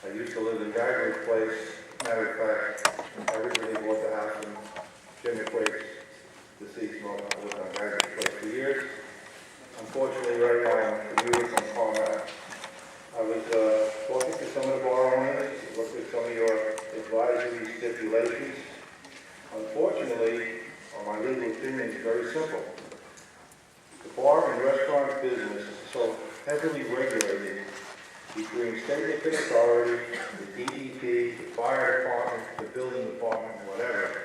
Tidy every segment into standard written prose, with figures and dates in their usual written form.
I used to live in Gaggery Place. Matter of fact, I originally bought the house from Jim McQuaid's deceased mother. I lived on Gaggery Place for years. Unfortunately, right now I'm commuting from Carmel. I was talking to some of the bar owners, looked at some of your advisory stipulations. Unfortunately, my legal opinion is very simple. The bar and restaurant business is so heavily regulated between state liquor authority, the DEP, the fire department, the building department, whatever.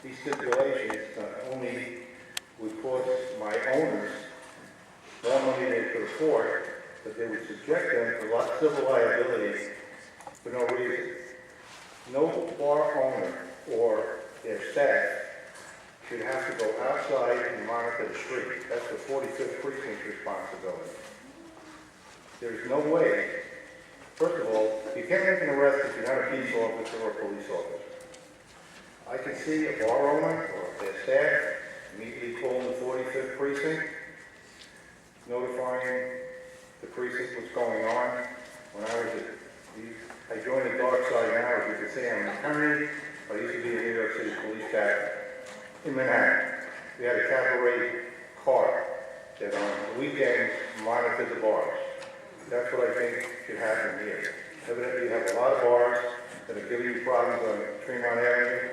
These stipulations not only would cost my owners more money than they could afford, but they would subject them to civil liability for no reason. No bar owner or their staff should have to go outside and monitor the street. That's the 45th Precinct's responsibility. There's no way. First of all, you can't make an arrest if you're not a peace officer or a police officer. I can see a bar owner or their staff immediately calling the 45th Precinct, notifying the precinct what's going on. When I joined the dark side now, as you can see, I'm an attorney. I used to be a New York City police captain in Manhattan. We had a cabaret car that on weekends monitored the bars. That's what I think should happen here. Evidently, you have a lot of bars that are giving you problems on Tremont Avenue.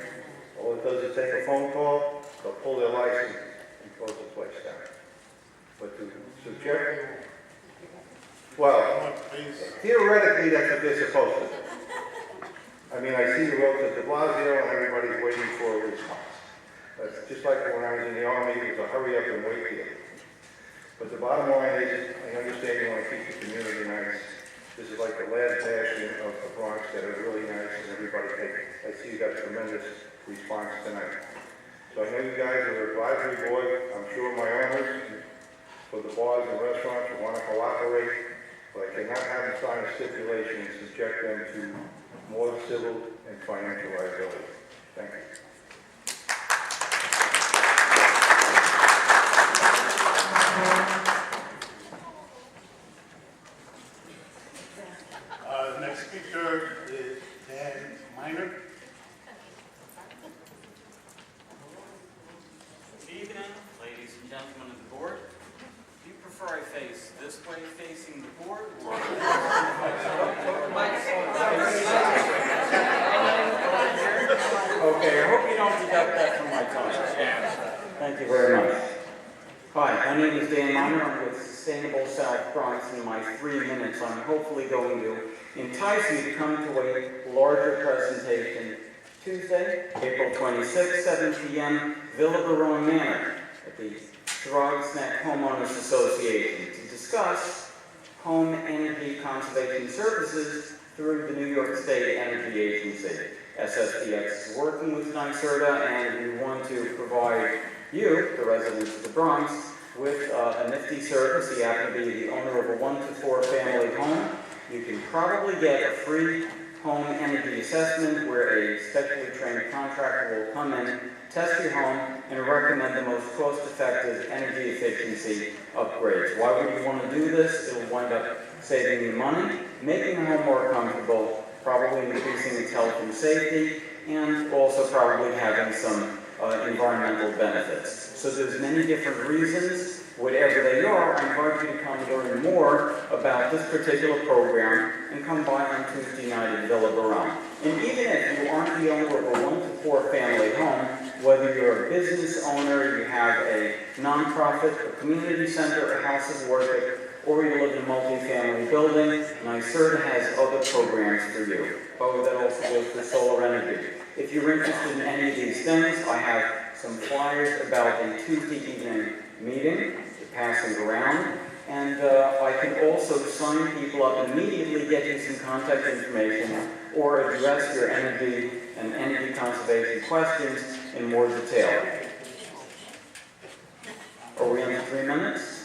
All it does is take a phone call, they'll pull their license and close the place down. But to suggest, well, theoretically, that's what they're supposed to do. I mean, I see the roads at de Blasio and everybody's waiting for a response. That's just like when I was in the Army, it was a hurry up and wait deal. But the bottom line is, I understand you want to keep the community nice. This is like the last bastion of the Bronx that are really nice and everybody takes. I see you got a tremendous response tonight. So I know you guys are an advisory board. I'm sure my owners for the bars and restaurants will want to cooperate, but I cannot have them sign a stipulation and subject them to more civil and financial liability. Thank you. Next speaker is Dan Miner. Good evening, ladies and gentlemen of the board. Do you prefer I face this way facing the board or Okay, I hope you don't deduct that from my time. Thank you very much. Hi, my name is Dan Miner. I'm with Sustainable South Bronx. In my 3 minutes, I'm hopefully going to entice you to come to a larger presentation Tuesday, April 26, 7 p.m., Villa Barone Manor at the Throgs Neck Homeowners Association to discuss home energy conservation services through the New York State Energy Agency. SSPX is working with NYSERDA, and we want to provide you, the residents of the Bronx, with a nifty service. You happen to be the owner of a 1 to 4 family home. You can probably get a free home energy assessment where a specially trained contractor will come in, test your home, and recommend the most cost-effective energy efficiency upgrades. Why would you want to do this? It will wind up saving you money, making the home more comfortable, probably increasing its health and safety, and also probably having some environmental benefits. So there's many different reasons. Whatever they are, I invite you to come learn more about this particular program and come by on Tuesday night in Villa Barone. And even if you aren't the owner of a 1 to 4 family home, whether you're a business owner, you have a nonprofit, a community center, a house of worship, or you live in a multi-family building, NYSERDA has other programs for you. Oh, that also goes for solar energy. If you're interested in any of these things, I have some flyers about a Tuesday evening meeting to pass them around. And I can also sign people up immediately, get you some contact information, or address your energy and energy conservation questions in more detail. Are we under 3 minutes?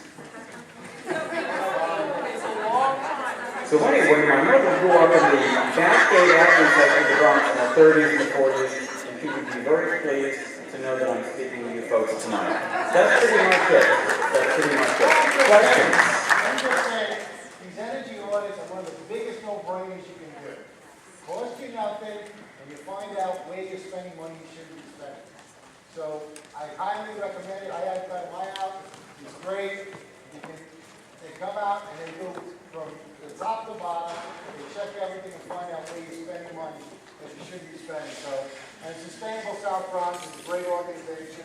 So anyway, my mother grew up in the Bathgate Avenue section of the Bronx in the 30s and 40s, and she would be very pleased to know that I'm speaking to you folks tonight. That's pretty much it. That's pretty much it. Questions? I'm just saying, these energy audits are one of the biggest no-brainers you can do. see nothing, and you find out where you're spending money you shouldn't be spending. So I highly recommend it. I had it done at my house. It's great. They come out and they do from the top to bottom. They check everything and find out where you're spending money that you shouldn't be spending. So, and Sustainable South Bronx is a great organization.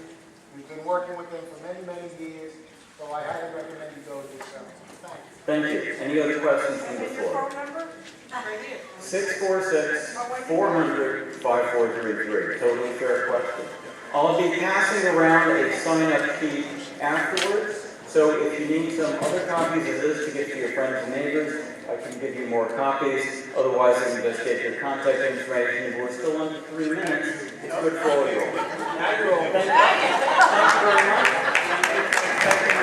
We've been working with them for many, many years. So I highly recommend you go to this seminar. Thank you. Thank you. Any other questions from the floor? 646-400-5433. Totally fair question. I'll be passing around a sign-up sheet afterwards. So if you need some other copies of this to get to your friends and neighbors, I can give you more copies. Otherwise, I can just get your contact information. We're still under 3 minutes. It's good for all of you. Now you're all. Thank you. Thank you very much. Thank you.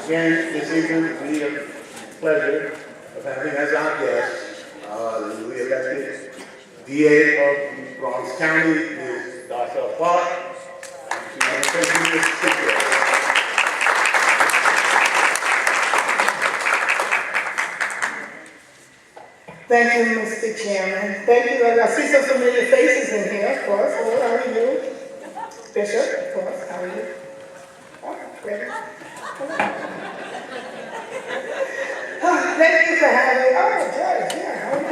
Again, this evening, we have the pleasure of having as our guest the newly elected DA of Bronx County, Ms. Darcel Clark. And she's going to take you to sit there. Thank you, Mr. Chairman. Thank you. I see some familiar faces in here, of course. Hello, how are you? Bishop, of course. How are you? Oh, ready? Thank you for having, Judge, yeah, how are you?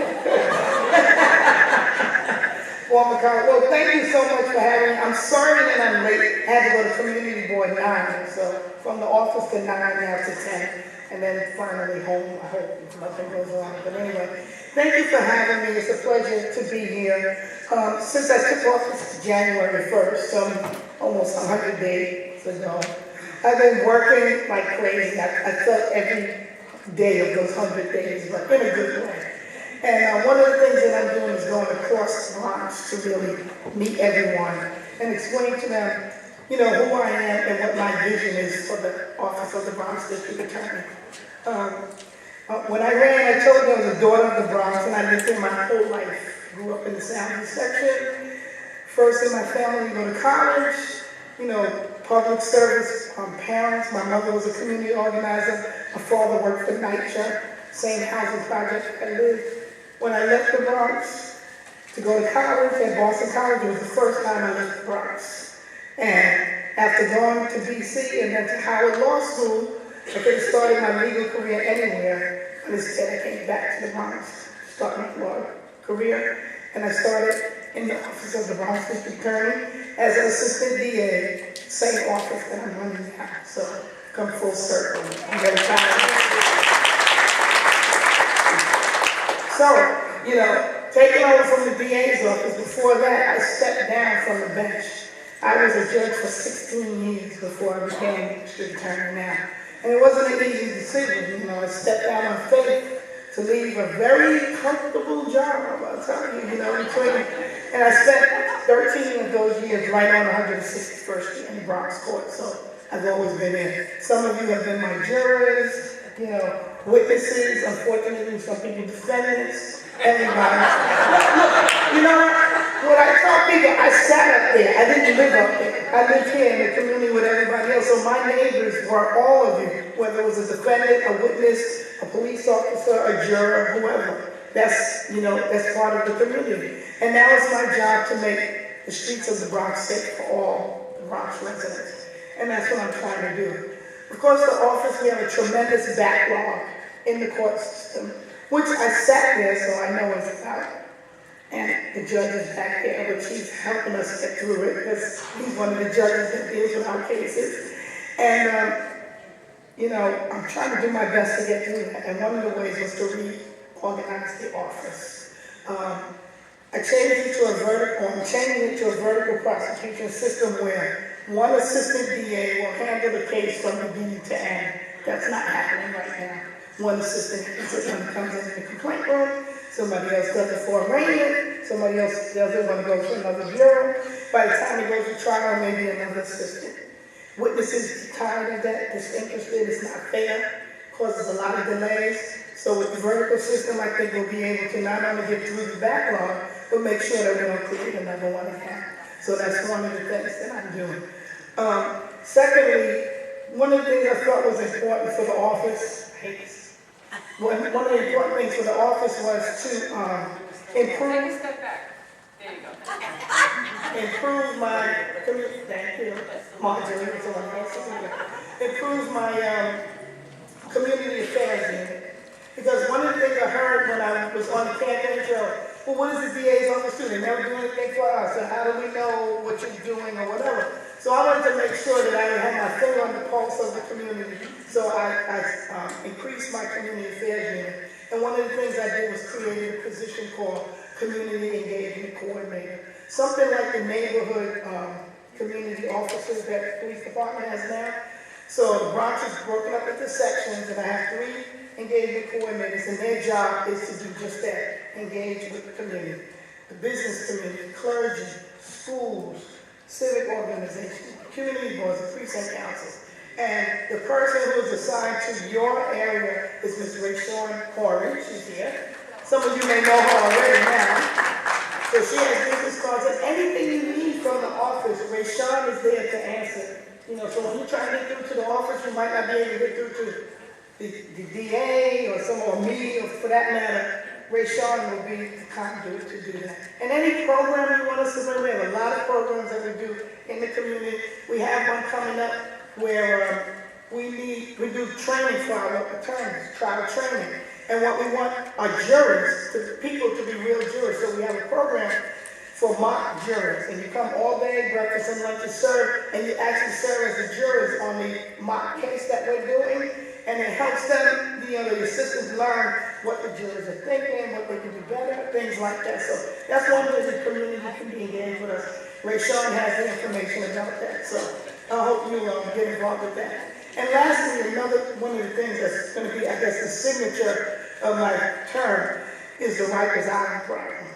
Former colleague. Well, thank you so much for having me. I'm sorry that I'm late. I had to go to community board 9, so from the office to 9 now to 10, and then finally home. I hope nothing goes wrong. But anyway, thank you for having me. It's a pleasure to be here. Since I took office January 1st, so almost 100 days ago, I've been working like crazy. I felt every day of those 100 days, but in a good way. And one of the things that I'm doing is going across the Bronx to really meet everyone and explain to them, you know, who I am and what my vision is for the office of the Bronx District Attorney. When I ran, I told you I was a daughter of the Bronx, and I lived there my whole life. Grew up in the Southeast section. First in my family, we go to college, you know, public service, parents. My mother was a community organizer. My father worked for NYCHA, same housing project I lived. When I left the Bronx to go to college at Boston College, it was the first time I left the Bronx. And after going to DC and then to Howard Law School, I could have started my legal career anywhere, but instead I came back to the Bronx to start my law career. And I started in the office of the Bronx District Attorney as an assistant DA, same office that I'm running now. So come full circle. I'm very proud. So, you know, taking over from the DA's office, before that I stepped down from the bench. I was a judge for 16 years before I became district attorney now. And it wasn't an easy decision, you know. I stepped out on faith to leave a very comfortable job, I'll tell you, you know, and I spent 13 of those years right on 161st Street in the Bronx court, so I've always been in. Some of you have been my jurors, you know, witnesses, unfortunately some people defendants, everybody. You know what I tell people, I sat up there, I didn't live up there. I lived here in the community with everybody else, so my neighbors were all of you, whether it was a defendant, a witness, a police officer, a juror, whoever. That's, you know, that's part of the community. And now it's my job to make the streets of the Bronx safe for all the Bronx residents. And that's what I'm trying to do. Of course, the office, we have a tremendous backlog in the court system, which I sat there, so I know it's about. And the judge is back there, but he's helping us get through it because he's one of the judges that deals with our cases. And, you know, I'm trying to do my best to get through that. And one of the ways was to reorganize the office. I changed it to a vertical, I'm changing it to a vertical prosecution system where one assistant DA will handle the case from beginning to end. That's not happening right now. One assistant comes in the complaint room, Somebody else does it for arraignment. Somebody else doesn't want to go to another bureau. By the time it goes to trial, maybe another assistant. Witnesses get tired of that, disinterested, it's not fair, causes a lot of delays. So with the vertical system, I think we'll be able to not only get through the backlog, but make sure that we don't create another one again. So that's one of the things that I'm doing. Secondly, one of the things I thought was important for the office, one of the important things for the office was to improve. Step back. There you go. Improve my, thank you, Marjorie, it's on there. Improve my community affairs unit. Because one of the things I heard when I was on the campaign trail, well, what does the DA's office do? They never do anything for us, so how do we know what you're doing or whatever? So I wanted to make sure that I had my finger on the pulse of the community. So I increased my community affairs unit. And one of the things I did was create a position called Community Engagement Coordinator. Something like the neighborhood community officers that the police department has now. So the Bronx is broken up into sections, and I have 3 engagement coordinators, and their job is to do just that, engage with the community, the business community, clergy, schools, civic organizations, community boards, and precinct councils. And the person who is assigned to your area is Ms. Rayshawn Corey. She's here. Some of you may know her already now. So she has business cards, and anything you need from the office, Rayshawn is there to answer. You know, so when you try to get through to the office, you might not be able to get through to the DA or me, or for that matter, Rayshawn will be the conduit to do that. And any program you want us to run, we have a lot of programs that we do in the community. We have one coming up where we do training for our attorneys, trial training. And what we want are juries, people to be real jurors. So we have a program for mock jurors. And you come all day, breakfast and lunch is served, and you actually serve as the jurors on the mock case that we're doing. And it helps them, the assistants learn what the jurors are thinking, what they can do better, things like that. So that's one way the community can be engaged with us. Rayshawn has the information about that. So I hope you get involved with that. And lastly, another one of the things that's going to be, I guess, the signature of my term is the Rikers Island problem.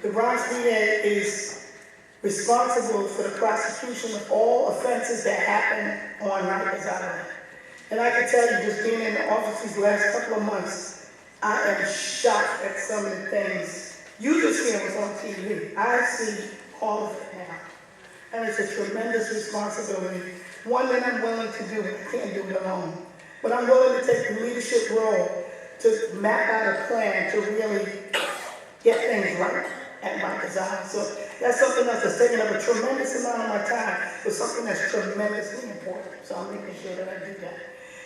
The Bronx DA is responsible for the prosecution of all offenses that happen on Rikers Island. And I can tell you, just being in the office these last couple of months, I am shocked at some of the things. You just hear what's on TV. I see all of it now. And it's a tremendous responsibility. One that I'm willing to do, I can't do it alone. But I'm willing to take the leadership role to map out a plan to really get things right at Rikers Island. So that's something else that's taking up a tremendous amount of my time, but something that's tremendously important. So I'm making sure that I do that.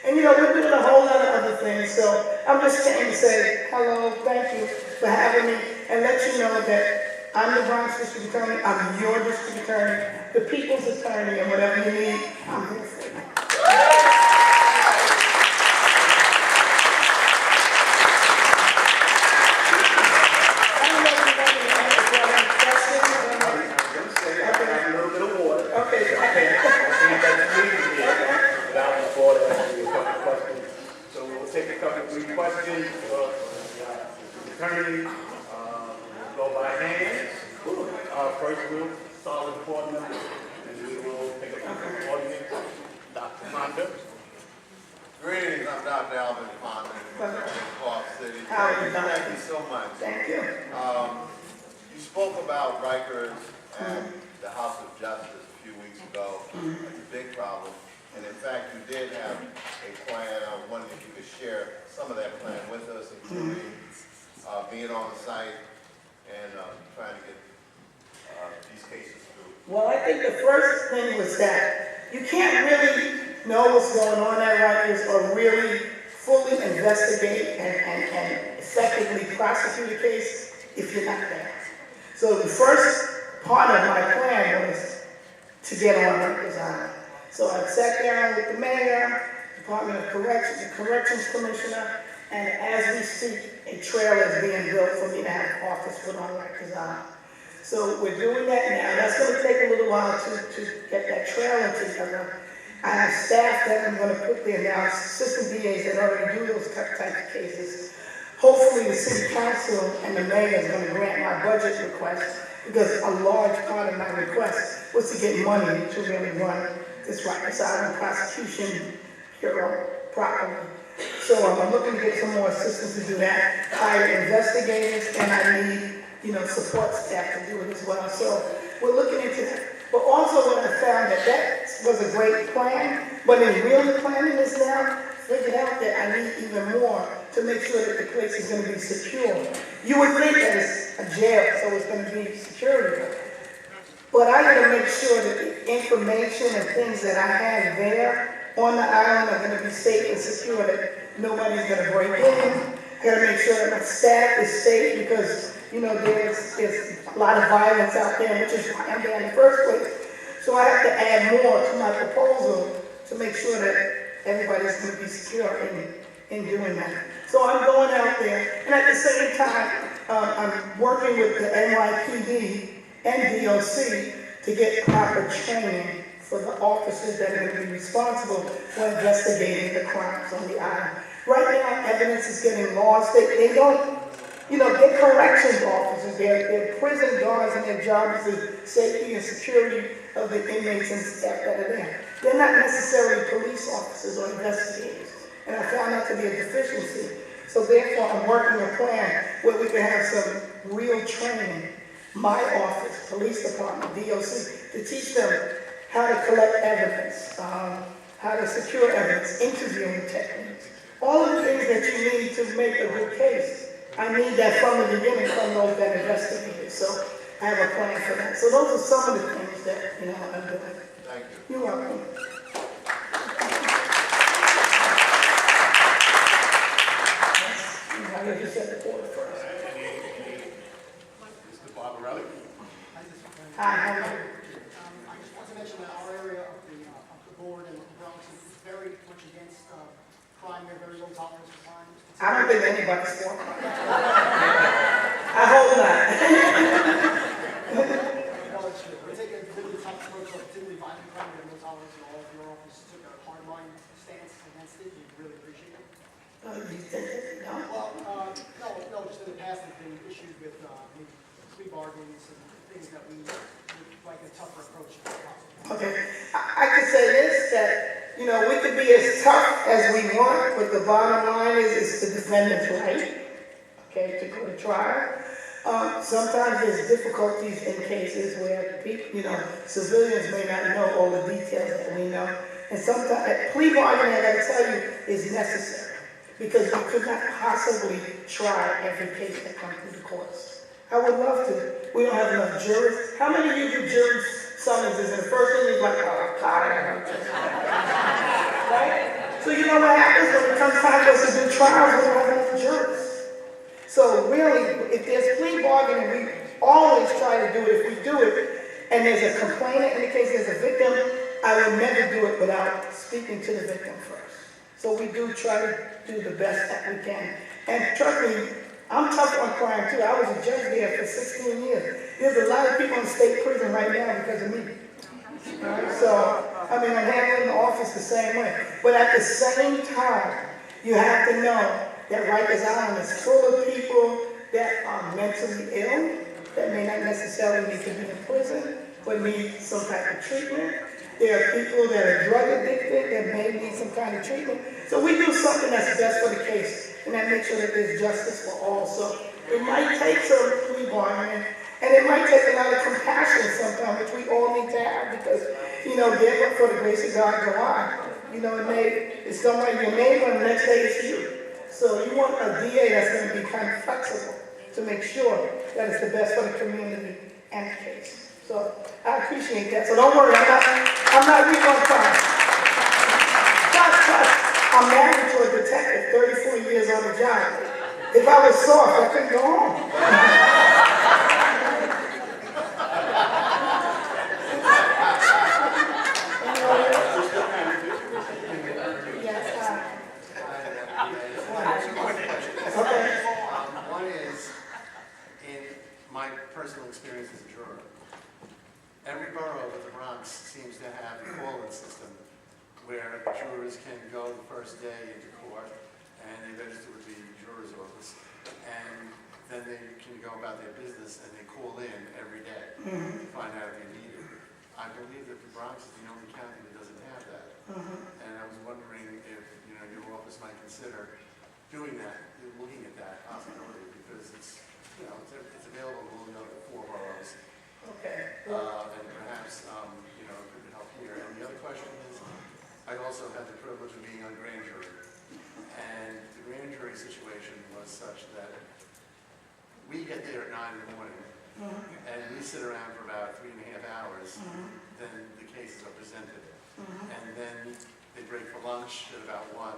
And we're doing a whole lot of other things. So I'm just saying to say hello, thank you for having me, and let you know that I'm the Bronx District Attorney, I'm your District Attorney, the people's attorney, and whatever you need, I'm here for you. Attorney, go by hand. First we'll start with the board members, and we will take a couple audience. Dr. Fonda. Greetings, I'm Dr. Alvin Fonda in Park City. Thank you so much. Thank you. You spoke about Rikers and the House of Justice a few weeks ago. It's a big problem. And in fact, you did have a plan. I was wondering if you could share some of that plan with us, including being on the site and trying to get these cases through. Well, I think the first thing was that you can't really know what's going on at Rikers or really fully investigate and effectively prosecute a case if you're not there. So the first part of my plan was to get on Rikers Island. So I sat down with the mayor, Department of Corrections, the Corrections Commissioner, and as we speak, a trailer is being built for me to have an office put on Rikers Island. So we're doing that now. That's going to take a little while to get that trailer together. I have staff that I'm going to put there now, assistant DAs that already do those types of cases. Hopefully, the city council and the mayor is going to grant my budget request, because a large part of my request was to get money to really run this Rikers Island prosecution bureau properly. So I'm looking to get some more assistance to do that, hire investigators, and I need, support staff to do it as well. So we're looking into that. But also when I found that was a great plan, but in really planning this now, figured out that I need even more to make sure that the place is going to be secure. You would think that it's a jail, so it's going to be security. But I got to make sure that the information and things that I have there on the island are going to be safe and secure, that nobody's going to break in. I got to make sure that my staff is safe, because, there's a lot of violence out there, which is why I'm there in the first place. So I have to add more to my proposal to make sure that everybody's going to be secure in doing that. So I'm going out there, and at the same time, I'm working with the NYPD and DOC to get proper training for the officers that are going to be responsible for investigating the crimes on the island. Right now, evidence is getting lost. They don't, they're corrections officers, they're prison guards, and their job is the safety and security of the inmates and staff that are there. They're not necessarily police officers or investigators, and I found that to be a deficiency. So therefore, I'm working a plan where we can have some real training. My office, police department, DOC, to teach them how to collect evidence, how to secure evidence, interviewing techniques, all of the things that you need to make a good case. I need that from the beginning from those that investigated. So I have a plan for that. So those are some of the things that I'm doing. Thank you. You're welcome. I just said the board first. Mr. Barbarelli? Hi, how are you? I just want to mention that our area of the board and the Bronx is very much against crime. They're very low tolerance for crime. I don't think anybody's for it. I hope not. No, it's true. We're taking a really tough approach on particularly violent crime. We have no tolerance at all. Your office took a hardline stance against it. We really appreciate it. You think it? No? Well, no, just in the past there's been issues with plea bargains and things that we would like a tougher approach to. Okay. I could say this, that, we could be as tough as we want, but the bottom line is the defendant's right, okay, to go to trial. Sometimes there's difficulties in cases where people, civilians may not know all the details that we know. And sometimes, plea bargaining, I gotta tell you, is necessary, because we could not possibly try every case that comes through the courts. I would love to. We don't have enough jurors. How many of you do jury summonses, and the first thing is like, oh, God, I don't know. Right? So you know what happens when it comes time for us to do trials, we don't have enough jurors. So really, if there's plea bargaining, we always try to do it. If we do it, and there's a complainant, in the case there's a victim, I will never do it without speaking to the victim first. So we do try to do the best that we can. And trust me, I'm tough on crime too. I was a judge there for 16 years. There's a lot of people in state prison right now because of me. So, I'm handling the office the same way. But at the same time, you have to know that Rikers Island is full of people that are mentally ill, that may not necessarily need to be in prison, but need some type of treatment. There are people that are drug addicted that may need some kind of treatment. So we do something that's best for the case, and that makes sure that there's justice for all. So it might take some plea bargaining, and it might take a lot of compassion sometimes, which we all need to have, because, there for the grace of God go on. It's somebody your neighbor, and the next day it's you. So you want a DA that's going to be kind of flexible to make sure that it's the best for the community and the case. So I appreciate that. So don't worry, I'm not weak on crime. Trust. I'm married to a detective, 34 years on the job. If I was soft, I couldn't go home. One is, in my personal experience as a juror, every borough of the Bronx seems to have a call-in system where jurors can go the first day into court and they register with the juror's office. and then they can go about their business and they call in every day to find out if they're needed. I believe that the Bronx is the only county that doesn't have that. And I was wondering if, your office might consider doing that, looking at that possibility, because it's available in all the other 4 boroughs. Okay. And perhaps, it could help here. And the other question is, I also had the privilege of being on grand jury. And the grand jury situation was such that we get there at 9 in the morning, and we sit around for about 3.5 hours, then the cases are presented. And then they break for lunch at about 1,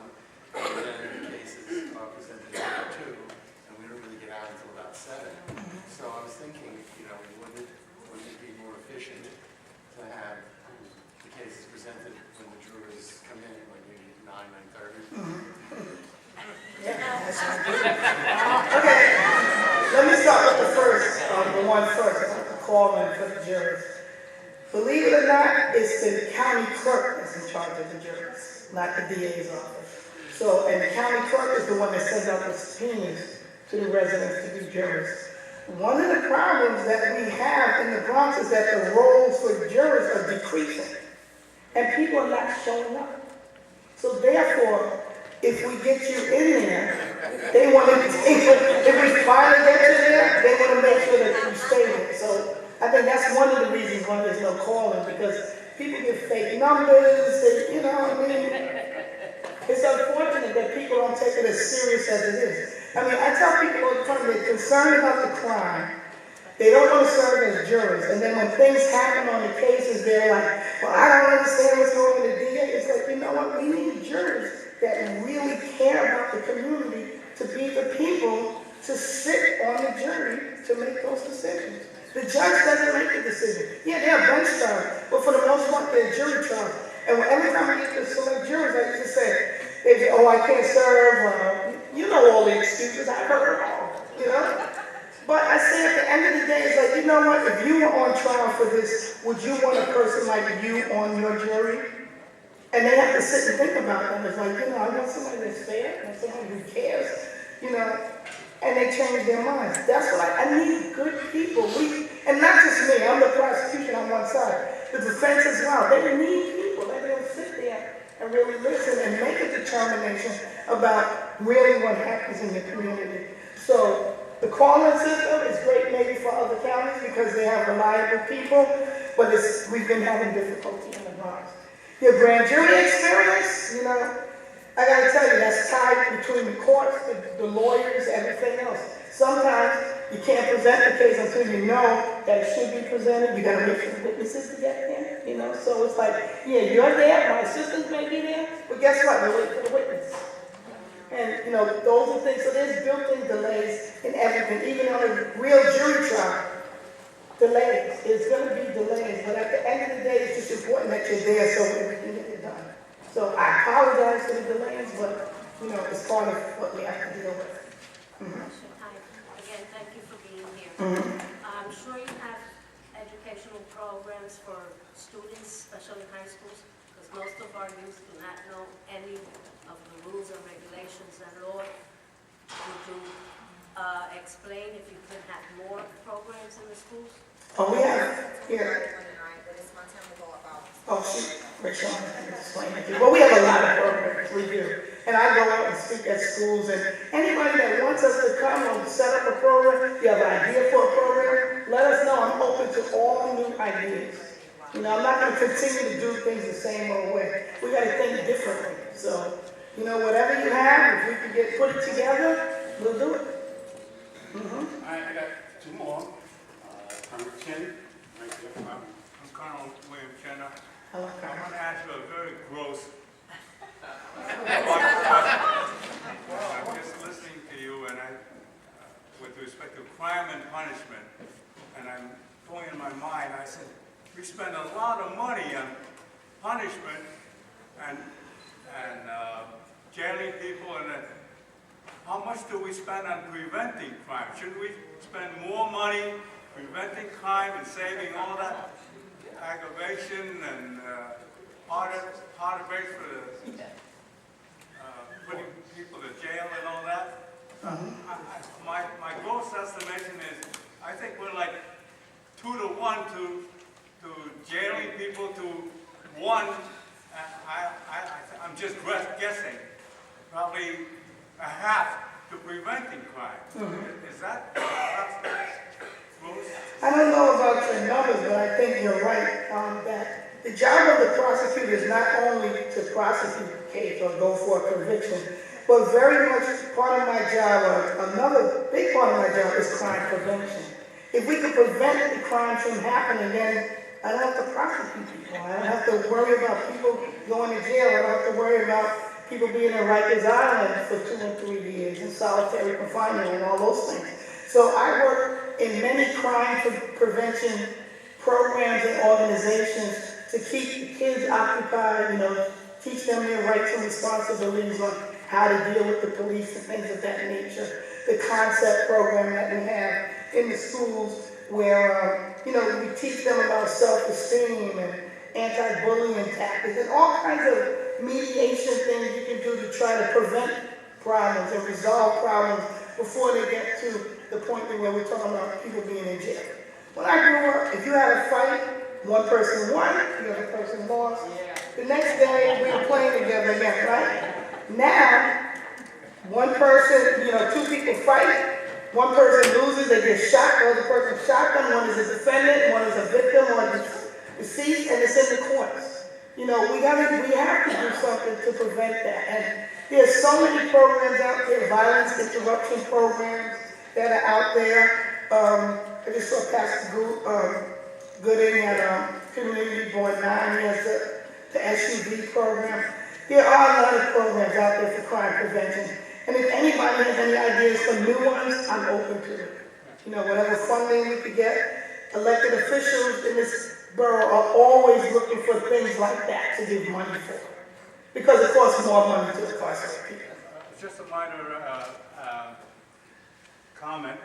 and then the cases are presented at about 2, and we don't really get out until about 7. So I was thinking, wouldn't it be more efficient to have the cases presented when the jurors come in, like maybe 9:30? Okay, let me start with the one first, the call in for the jurors. Believe it or not, it's the county clerk that's in charge of the jurors, not the DA's office. So, and the county clerk is the one that sends out the subpoenas to the residents to be jurors. One of the problems that we have in the Bronx is that the roles for jurors are decreasing, and people are not showing up. So therefore, if we get you in there, they want to, if we finally get you there, they want to make sure that you stay there. So I think that's one of the reasons why there's no calling, because people get fake numbers, It's unfortunate that people don't take it as serious as it is. I mean, I tell people all the time, they're concerned about the crime. They don't want to serve as jurors. And then when things happen on the cases, they're like, well, I don't understand what's going on with the DA. It's like, you know what? We need jurors that really care about the community to be the people to sit on the jury to make those decisions. The judge doesn't make the decision. Yeah, they're bench trials, but for the most part, they're jury trials. And every time I get to select jurors, I used to say, they say, oh, I can't serve. You know all the excuses. I've heard them all, But I say at the end of the day, it's like, you know what? If you were on trial for this, would you want a person like you on your jury? And they have to sit and think about that. It's like, I want somebody that's fair, I want somebody who cares, and they change their minds. That's what I need good people. And not just me, I'm the prosecution on one side, the defense as well. They need people that will sit there and really listen and make a determination about really what happens in the community. So the call-in system is great maybe for other counties because they have reliable people, but we've been having difficulty in the Bronx. Your grand jury experience, I gotta tell you, that's tied between the courts, the lawyers, everything else. Sometimes you can't present the case until you know that it should be presented. You gotta wait for the witnesses to get there, So it's like, yeah, you're there, my assistants may be there, but guess what? We're waiting for the witness. And, those are things, so there's built-in delays in everything, even on a real jury trial. Delays, it's gonna be delays, but at the end of the day, it's just important that you're there so everything can get done. So I apologize for the delays, but, it's part of what we have to deal with. Hi, again, thank you for being here. I'm sure you have educational programs for students, especially high schools, because most of our youth do not know any of the rules and regulations and law. Would you explain if you could have more programs in the schools? Oh, we have, here. Oh, Rachel, I can explain it to you. Well, we have a lot of programs, we do. And I go out and speak at schools, and anybody that wants us to come and set up a program, you have an idea for a program, let us know. I'm open to all new ideas. I'm not going to continue to do things the same old way. We got to think differently. So, whatever you have, if we can put it together, we'll do it. I got 2 more. Colonel Chen, right here. I'm Colonel William Chenna. I want to ask you a very gross I'm just listening to you, and with respect to crime and punishment, and I'm going in my mind, I said, we spend a lot of money on punishment and jailing people, and how much do we spend on preventing crime? Shouldn't we spend more money preventing crime and saving all that aggravation and heartache for putting people to jail and all that? my gross estimation is, I think we're like 2 to 1 to jailing people to 1. I'm just guessing, probably a half to preventing crime. Is that gross? I don't know about your numbers, but I think you're right, that the job of the prosecutor is not only to prosecute the case or go for a conviction, but very much part of my job, or another big part of my job, is crime prevention. If we can prevent the crime from happening, then I don't have to prosecute people. I don't have to worry about people going to jail. I don't have to worry about people being in Rikers Island for 2 and 3 years in solitary confinement and all those things. So I work in many crime prevention programs and organizations to keep the kids occupied, teach them their rights and responsibilities on how to deal with the police and things of that nature. The concept program that we have in the schools where, we teach them about self-esteem and anti-bullying tactics and all kinds of mediation things you can do to try to prevent problems and resolve problems before they get to the point where we're talking about people being in jail. When I grew up, if you had a fight, one person won, the other person lost. The next day, we were playing together again, right? Now, one person, 2 people fight, one person loses, they get shot, the other person shot them, one is a defendant, one is a victim, one is deceased, and it's in the courts. We have to do something to prevent that. And there's so many programs out there, violence interruption programs that are out there. I just saw Pastor Gooding at Community Board 9, he has the SUV program. There are a lot of programs out there for crime prevention. And if anybody has any ideas for new ones, I'm open to it. Whatever funding we could get, elected officials in this borough are always looking for things like that to give money for. Because it costs more money to incarcerate people. Just a minor comment.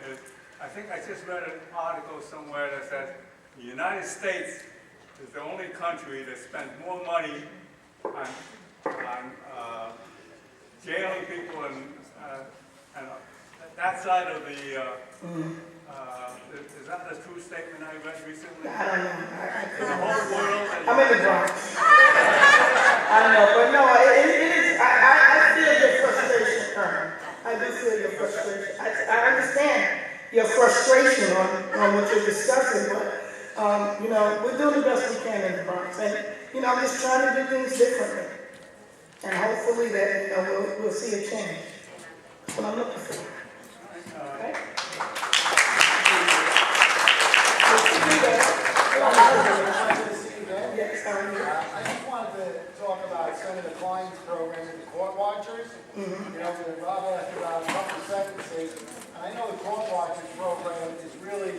I think I just read an article somewhere that said the United States is the only country that spends more money on jailing people and that side of the, is that the true statement I read recently? I don't know. In the whole world? I'm in the Bronx. I don't know, but no, it is, I feel your frustration, Colonel. I do feel your frustration. I understand your frustration on what you're discussing, but, we're doing the best we can in the Bronx. And, I'm just trying to do things differently. And hopefully that, we'll see a change. That's what I'm looking for. Okay? Yes, I just wanted to talk about Senator Klein's program with the court watchers. Rob asked about tougher sentences. And I know the court watchers program is really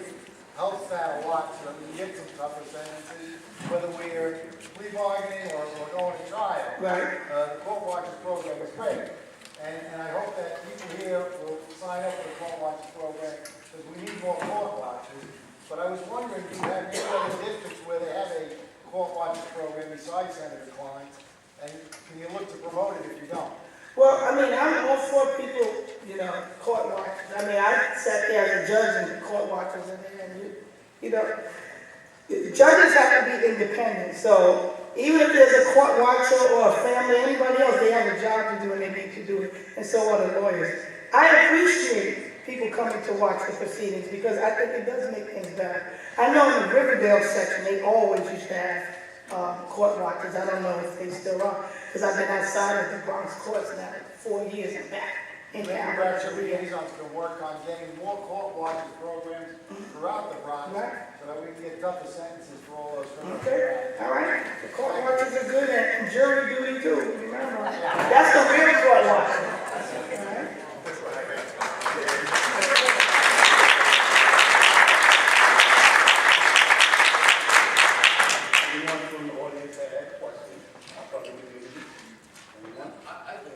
helps that a lot so that we get some tougher sentences, whether we're plea bargaining or going to trial. Right. The court watchers program is great. And I hope that people here will sign up for the court watchers program because we need more court watchers. But I was wondering, do you have any other districts where they have a court watchers program besides Senator Klein's? And can you look to promote it if you don't? Well, I'm all for people, court watchers. I sat there as a judge and court watchers in there, and judges have to be independent. So even if there's a court watcher or a family, anybody else, they have a job to do and they need to do it, and so are the lawyers. I appreciate people coming to watch the proceedings because I think it does make things better. I know in the Riverdale section, they always used to have court watchers. I don't know if they still are, because I've been outside of the Bronx courts now 4 years and back. Maybe perhaps your liaisons can work on getting more court watchers programs throughout the Bronx so that we can get tougher sentences for all those criminals. Okay, all right. The court watchers are good at jury duty too, remember? That's the real court watcher. All right. Anyone from the audience that had questions? I'll probably give you anyone? I do.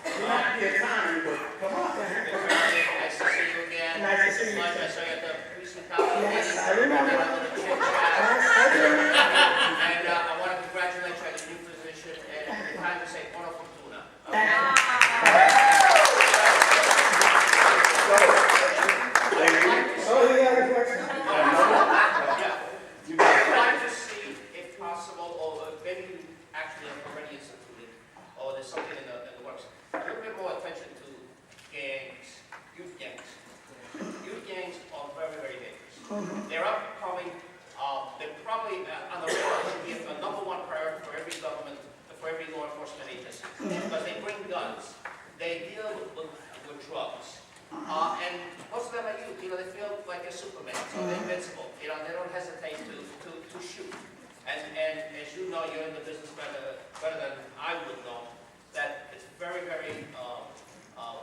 There might be a time, but probably, on the radar should be a number one priority for every government, for every law enforcement agency. Because they bring guns, they deal with drugs. And most of them are youth, they feel like they're Superman, so they're invincible. They don't hesitate to shoot. And as you know, you're in the business better than I would know, that it's very, very,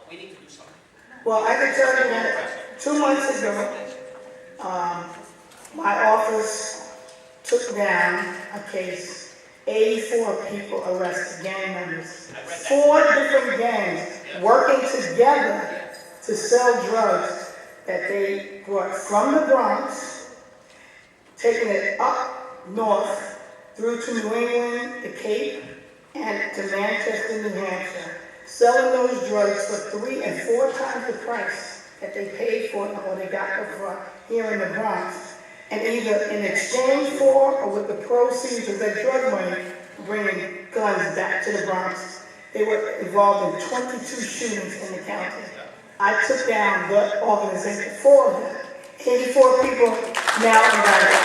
we need to do something. Well, I can tell you that 2 months ago, my office took down a case, 84 people arrested, gang members. 4 different gangs working together to sell drugs that they brought from the Bronx, taking it up north through to New England, the Cape, and to Manchester, New Hampshire, selling those drugs for 3 and 4 times the price that they paid for it or they got it for here in the Bronx. And either in exchange for or with the proceeds of their drug money, bringing guns back to the Bronx. They were involved in 22 shootings in the county. I took down the organization, 4 of them. 84 people now indicted.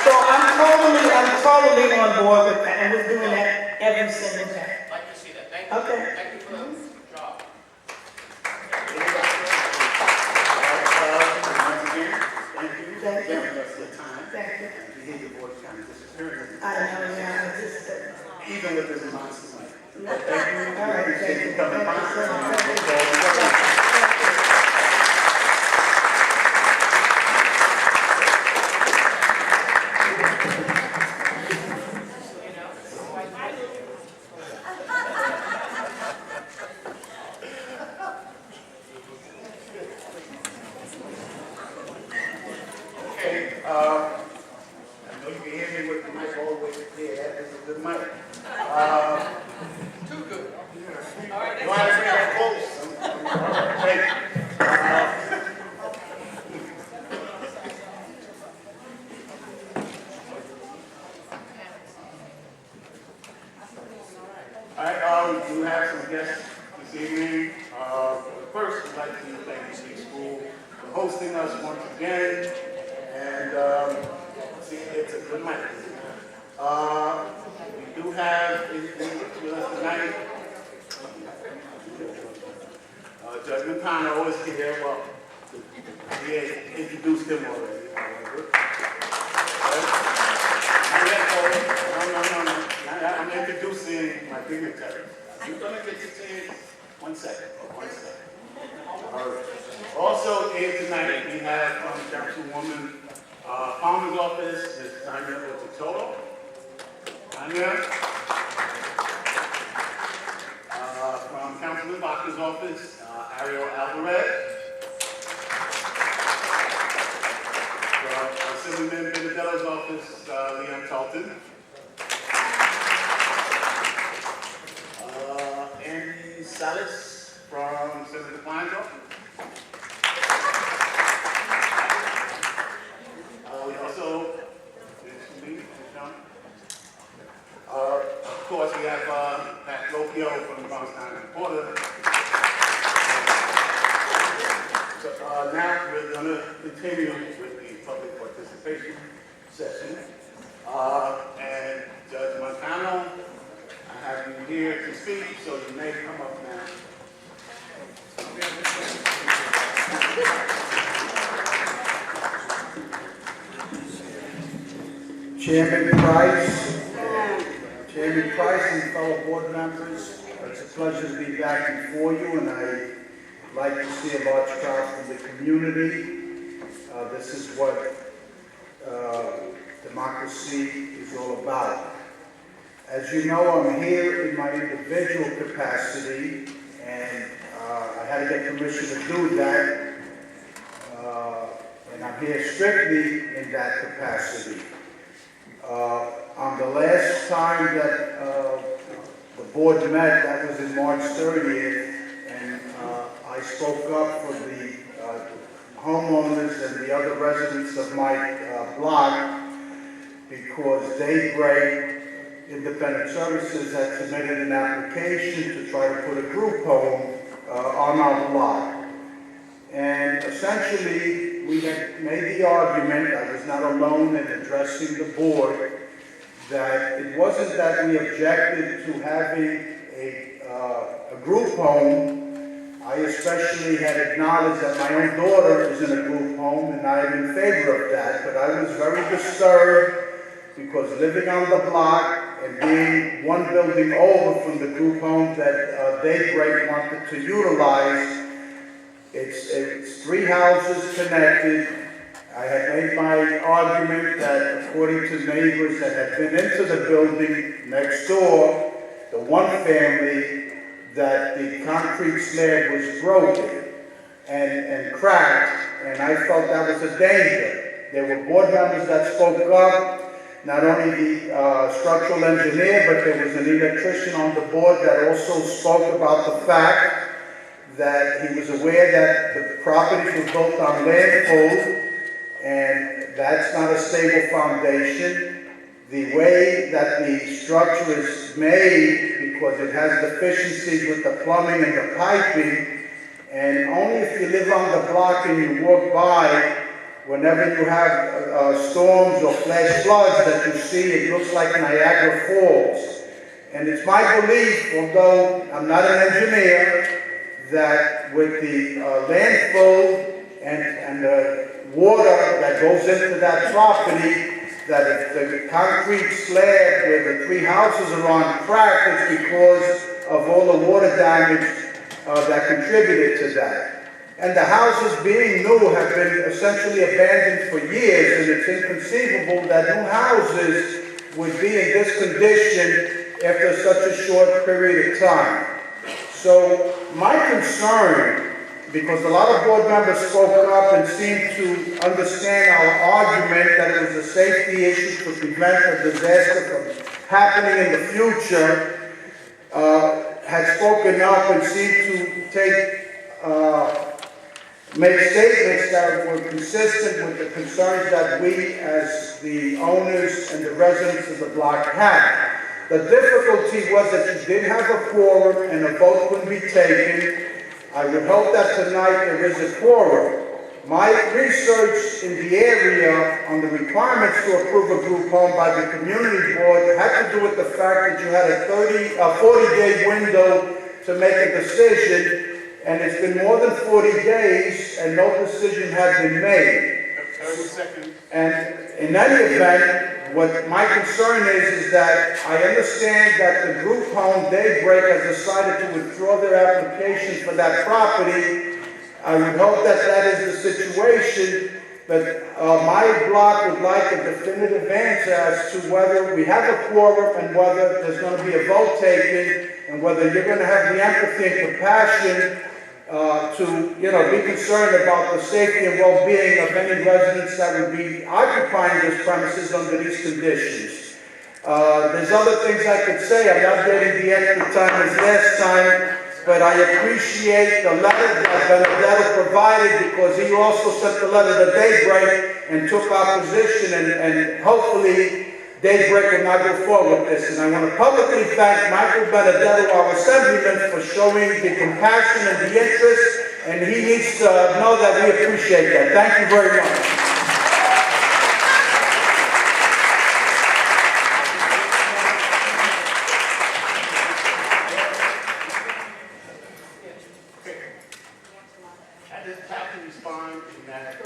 So I'm totally on board with that, and we're doing that every single day. I'd like to see that. Thank you. Okay. Thank you for the job. Thank you. Giving us the time. Thank you. To hear your voice kind of disappearing. I know, yeah, it's just, Even with this monster mic. all right, Appreciate you coming by. Thank you so much. Thank you. Okay, I know you can hear me with the mic all the way there. That is a good mic. Too good. You want to bring it close? Thank you. All right, we do have some guests this evening. First, I'd like to thank the State School for hosting us once again. And see, it's a good night. We do have with us tonight Judge Montano is here. Well, we had introduced him already, however. No. I'm introducing my dignitary. You're going to get to say it 1 second. All right. Also here tonight we have Councilwoman Palmer's office, Ms. Tanya Otitoto. Tanya. From Councilman Baca's office, Ariel Alvarez. From Assemblyman Benedella's office, Leon Talton. Andy Salas from Senator Klein's office. We also, of course, we have Pat Lopio from the Bronx Times Reporter. So now we're going to continue with the public participation session. And Judge Montano, I have you here to speak, so you may come up now. Chairman Price and fellow board members, it's a pleasure to be back before you, and I'd like to see a large crowd from the community. This is what democracy is all about. As you know, I'm here in my individual capacity, and I had to get permission to do that, and I'm here strictly in that capacity. On the last time that the board met, that was in March 30th, and I spoke up for the homeowners and the other residents of my block because Daybreak Independent Services had submitted an application to try to put a group home on our block. And essentially, we had made the argument, I was not alone in addressing the board, that it wasn't that we objected to having a group home. I especially had acknowledged that my own daughter is in a group home, and I am in favor of that, but I was very disturbed because living on the block and being one building over from the group home that Daybreak wanted to utilize, it's 3 houses connected. I had made my argument that according to neighbors that had been into the building next door, the one family, that the concrete slab was broken and cracked, and I felt that was a danger. There were board members that spoke up, not only the structural engineer, but there was an electrician on the board that also spoke about the fact that he was aware that the properties were built on landfill, and that's not a stable foundation. The way that the structure is made, because it has deficiencies with the plumbing and the piping, and only if you live on the block and you walk by, whenever you have storms or flash floods that you see, it looks like Niagara Falls. And it's my belief, although I'm not an engineer, that with the landfill and the water that goes into that property, that if the concrete slab where the 3 houses are on cracked, it's because of all the water damage that contributed to that. And the houses being new have been essentially abandoned for years, and it's inconceivable that new houses would be in this condition after such a short period of time. So my concern, because a lot of board members spoke up and seemed to understand our argument that it was a safety issue to prevent a disaster from happening in the future, had spoken up and seemed to make statements that were consistent with the concerns that we as the owners and the residents of the block had. The difficulty was that you didn't have a quorum and a vote couldn't be taken. I would hope that tonight there is a quorum. My research in the area on the requirements to approve a group home by the community board had to do with the fact that you had a 40-day window to make a decision, and it's been more than 40 days and no decision has been made. 30 seconds. And in any event, what my concern is that I understand that the group home Daybreak has decided to withdraw their application for that property. I would hope that that is the situation, but my block would like a definitive answer as to whether we have a quorum and whether there's going to be a vote taken, and whether you're going to have the empathy and compassion to, be concerned about the safety and well-being of any residents that would be occupying this premises under these conditions. There's other things I could say. I'm not getting the extra time as last time, but I appreciate the letter that Benedetto provided, because he also sent the letter to Daybreak and took our position, and hopefully Daybreak will not go forward with this. And I want to publicly thank Michael Benedetto, our assemblyman, for showing the compassion and the interest, and he needs to know that we appreciate that. Thank you very much. At this captain respond in that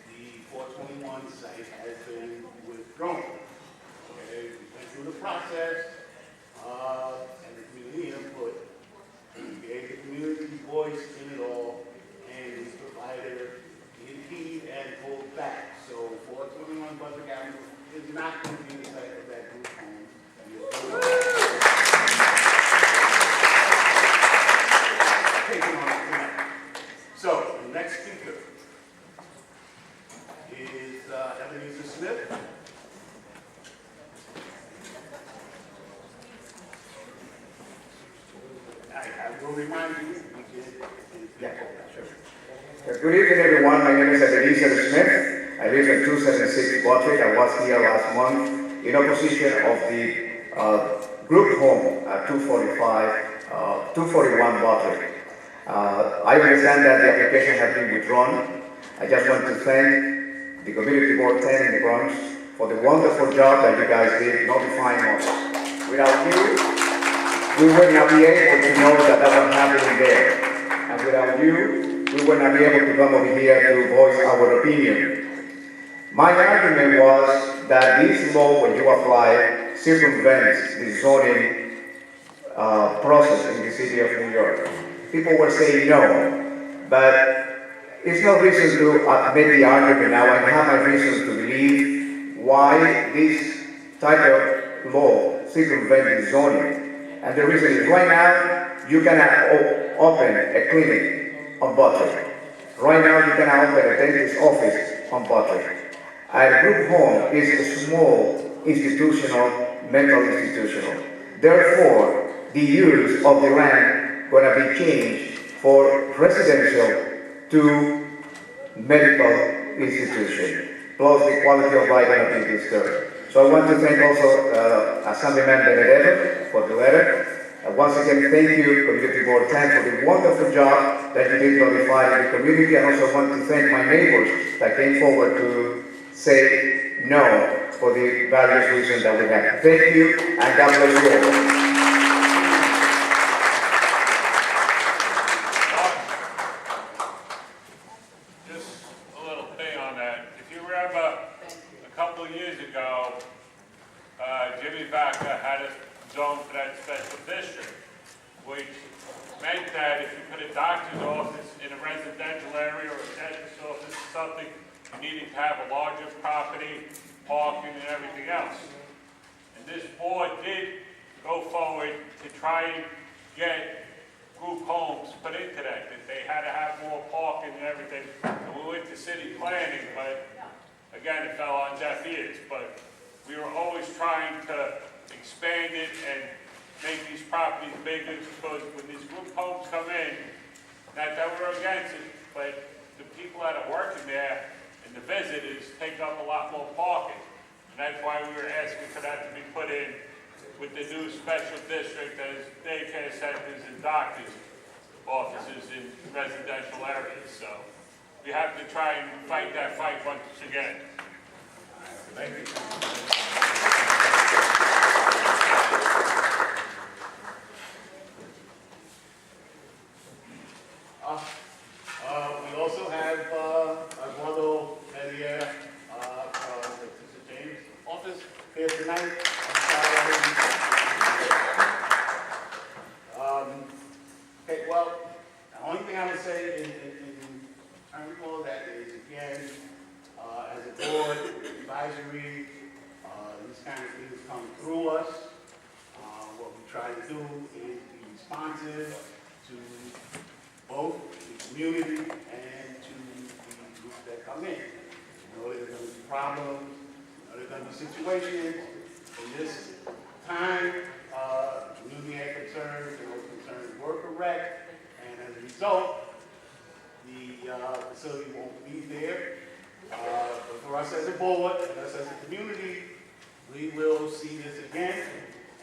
the 421 site has been withdrawn. Okay, we went through the process, and the community input, we gave the community voice in it all, and we provided heed and pulled back. So 421 Buzzard Avenue is not going to be the site of that group home. Taking on it tonight. So, the next speaker is Ebenezer Smith. I will remind you, we did. Yeah, sure. Good evening, everyone. My name is Ebenezer Smith. I live at 276 Bartlett. I was here last month in opposition of the group home at 241 Bartlett. I understand that the application has been withdrawn. I just want to thank the Community Board 10 in the Bronx for the wonderful job that you guys did notifying us. Without you, we would not be able to know that that was happening there. And without you, we would not be able to come over here to voice our opinion. My argument was that this law, when you apply, circumvents the zoning process in the city of New York. People were saying no, but it's no reason to make the argument now. I have my reasons to believe why this type of law circumvents the zoning. And the reason is right now, you cannot open a clinic on Butler. Right now, you cannot open a dentist's office on Butler. A group home is a small institutional, mental institutional. Therefore, the use of the land going to be changed for residential to medical institution. Plus, the quality of life going to be disturbed. So I want to thank also Assemblyman Benedetto for the letter. Once again, thank you, Community Board 10, for the wonderful job that you did notifying the community. I also want to thank my neighbors that came forward to say no for the various reasons that we have. Thank you, and God bless you all. Just a little thing on that. If you remember, a couple of years ago, Jimmy Vaca had a zone for that special district, which meant that if you put a doctor's office in a residential area or a dentist's office or something, you needed to have a larger property, parking, and everything else. And this board did go forward to try and get group homes put into that they had to have more parking and everything. And we went to city planning, but again, it fell on deaf ears. But we were always trying to expand it and make these properties bigger, because when these group homes come in, not that we're against it, but the people that are working there and the visitors take up a lot more parking. And that's why we were asking for that to be put in with the new special district as daycare centers and doctors' offices in residential areas. So we have to try and fight that fight once again. Thank you. We also have Eduardo Medier, Mr. James' office here tonight. Okay, well, the only thing I would say in terms of all that is, again, as a board, advisory, these kind of things come through us. What we try to do is be responsive to both the community and to the groups that come in. You know, there's going to be problems, you know, there's going to be situations. In this time, community had concerns, and those concerns were correct, and as a result, the facility won't be there. But for us as a board, and us as a community, we will see this again,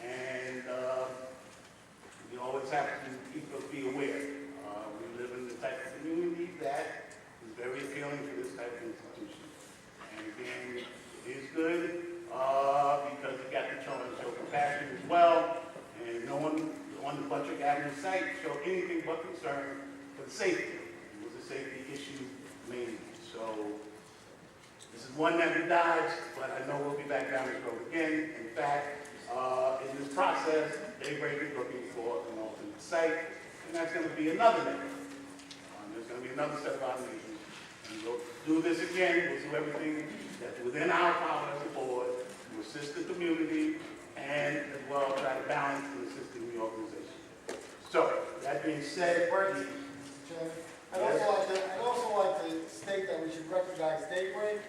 and we always have to be aware. We live in the type of community that is very appealing to this type of institution. And again, it is good because you got to show compassion as well, and no one on the Buttrick Avenue site showed anything but concern for the safety. It was a safety issue mainly. So this is one that we dodged, but I know we'll be back down this road again. In fact, in this process, Daybreak is looking for an alternate site, and that's going to be another name. There's going to be another set of nominations. And we'll do this again. We'll do everything that's within our power as a board to assist the community and as well try to balance and assist in the organization. So, that being said, Chairman, I'd also like to state that we should recognize Daybreak,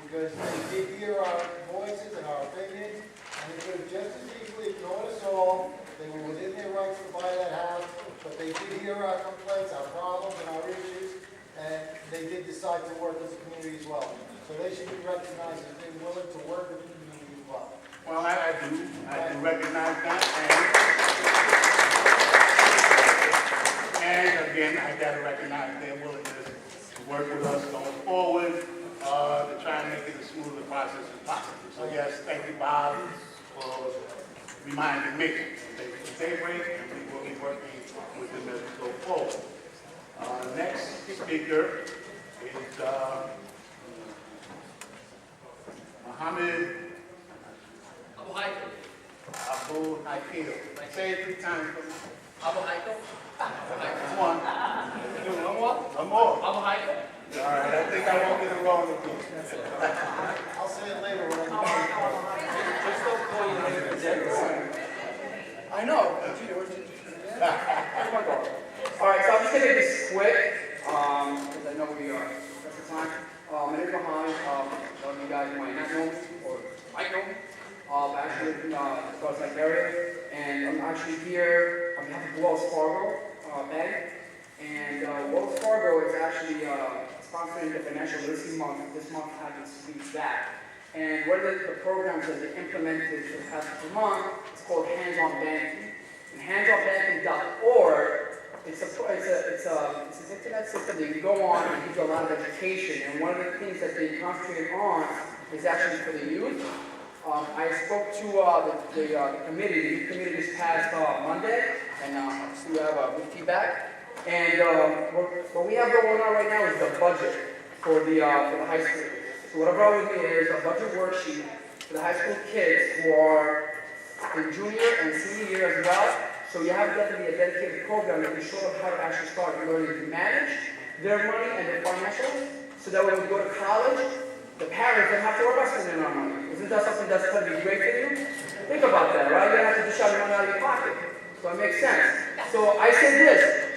because they did hear our voices and our opinions, and they could have just as easily ignored us all. They were within their rights to buy that house, but they did hear our complaints, our problems, and our issues, and they did decide to work with the community as well. So they should be recognized as being willing to work with the community as well. well, I do recognize that, And again, I gotta recognize their willingness to work with us going forward, to try and make it as smooth a process as possible. So yes, thank you, Bob, for reminding me. They bring, and we will be working with them as we go forward. Next speaker is Mohammed Abu Haikal. Abu Haikal. Say it 3 times. Abu Haikal. One. One more? One more. Abu Haikal. All right, I think I won't get it wrong again. I'll say it later when I'm I know. All right, so I'm just gonna make this quick, because I know we are pressed for time. My name is Mohammed. Some of you guys might not know me, or might know me. I actually live in the South area, and I'm actually here on behalf of Wells Fargo Bank. And Wells Fargo is actually sponsoring the Financial Literacy Month. This month happens to be that. And one of the programs that they implemented for the past month is called Hands-On Banking. And handsonbanking.org, it's an internet system that you go on and gives you a lot of education. And one of the things that they concentrate on is actually for the youth. I spoke to the committee, the youth committee this past Monday, and we have good feedback. And what we have going on right now is the budget for the high school. So what I brought with me is a budget worksheet for the high school kids who are in junior and senior year as well. So you have definitely a dedicated program that can show them how to actually start learning to manage their money and their financials. So that when we go to college, the parents don't have to worry about spending our money. Isn't that something that's going to be great for you? Think about that, right? You don't have to just shove your money out of your pocket. So it makes sense. So I say this.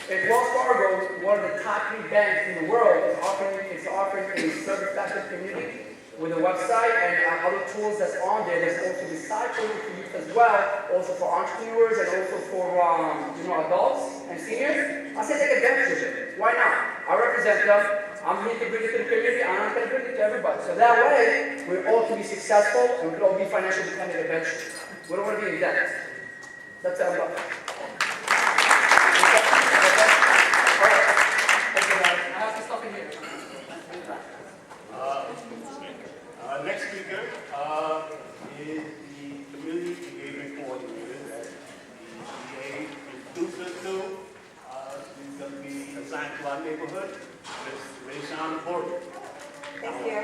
If Wells Fargo, one of the top 3 banks in the world, is offering a service-backed community with a website and other tools that's on there, there's also recycling for youth as well, also for entrepreneurs and also for adults and seniors. I say take advantage of it. Why not? I represent them. I'm here to bring it to the community. I'm not going to bring it to everybody. So that way, we all can be successful and we can all be financially independent eventually. We don't want to be in debt. That's how I'm about. Next speaker is the community engagement coordinator that the DA introduced us to. She's going to be assigned to our neighborhood, Ms. Rayshawn Porter. Thank you.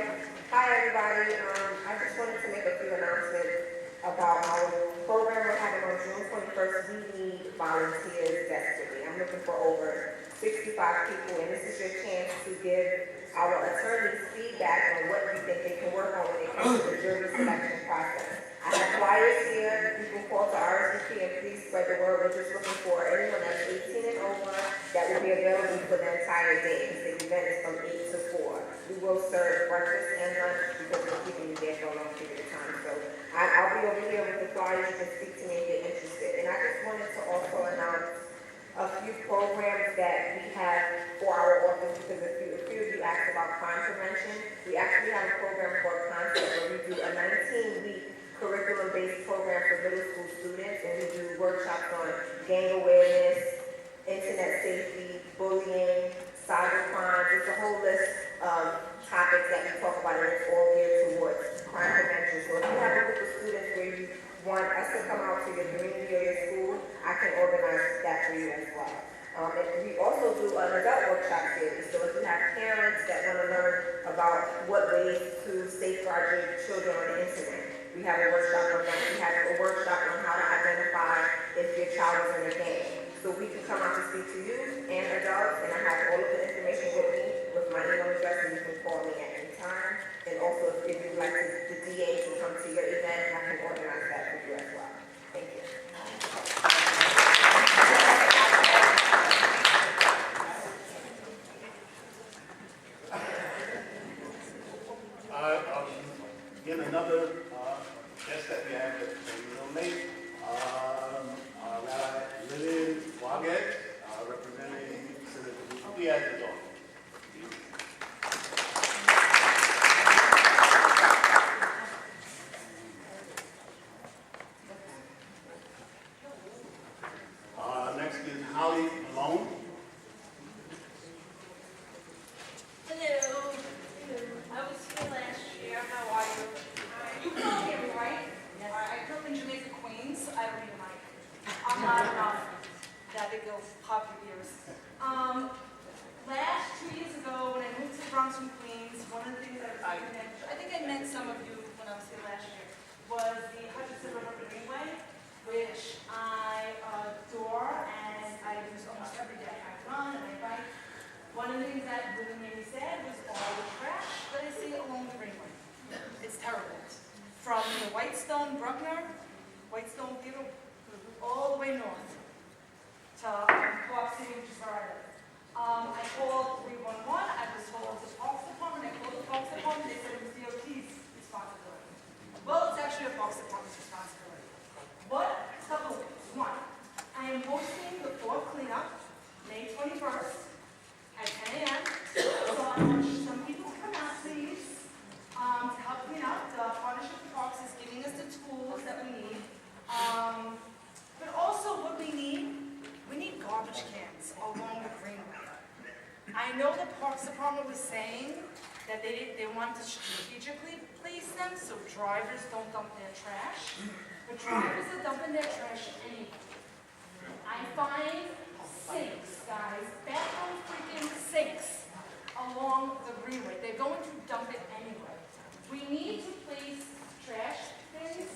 Hi, everybody. I just wanted to make a few announcements about our program we're having on June 21st. We need volunteers desperately. I'm looking for over 65 people, and this is your chance to give our attorneys feedback on what you think they can work on when it comes to the jury selection process. I have flyers here. You can call to RSVP and please spread the word. We're just looking for anyone that's 18 and over that will be available for the entire day. The event is from 8 to 4. We will serve breakfast and lunch because we're keeping you there for a long period of time. So I'll be over here with the flyers. You can speak to me if you're interested. And I just wanted to also announce a few programs that we have for our office because a few of you asked about crime prevention. We actually have a program called Concept where we do a 19-week curriculum-based program for middle school students, and we do workshops on gang awareness, internet safety, bullying, cyber crimes. It's a whole list of topics that we talk about, and it's all geared towards crime prevention. So if you have a group of students where you want us to come out to your community or your school, I can organize that for you as well. And we also do an adult workshop series. So if you have parents that want to learn about what ways to safeguard your children on the internet, we have a workshop on that. We have a workshop on how to identify if your child is in a gang. So we can come out to speak to you and adults, and I have all of the information with me, with my email address, and you can call me at any time. And also, if you'd like the DA to come to your event, I can organize that for you as well. Thank you. Again, another guest that we have that's a little late. Lillian Waget, representing Senator Diaz's office. Next is Holly Malone. Bronx from Queens. One of the things that I think I met some of you when I was here last year, was the Hutchinson River Greenway, which I adore and I use almost every day. I run and I bike. One of the things that really made me sad was all the trash that I see along the Greenway. It's terrible. From the Whitestone, Bruckner, Whitestone Theater, all the way north to Clark City, which is where I live. I called 311, I was told the Parks Department, I called the Parks Department, they said it was DOT's responsibility. Well, it's actually a Parks Department's responsibility. What? Couple of things. One, I am hosting the fall cleanup, May 21st, at 10 a.m. So I want some people to come out, please, to help clean up. The Partnership for Parks is giving us the tools that we need. But also what we need garbage cans along the Greenway. I know the Parks Department was saying that they want to strategically place them so drivers don't dump their trash, but drivers are dumping their trash anyway. I find sinks, guys, bathroom freaking sinks along the Greenway. They're going to dump it anyway. We need to place trash bins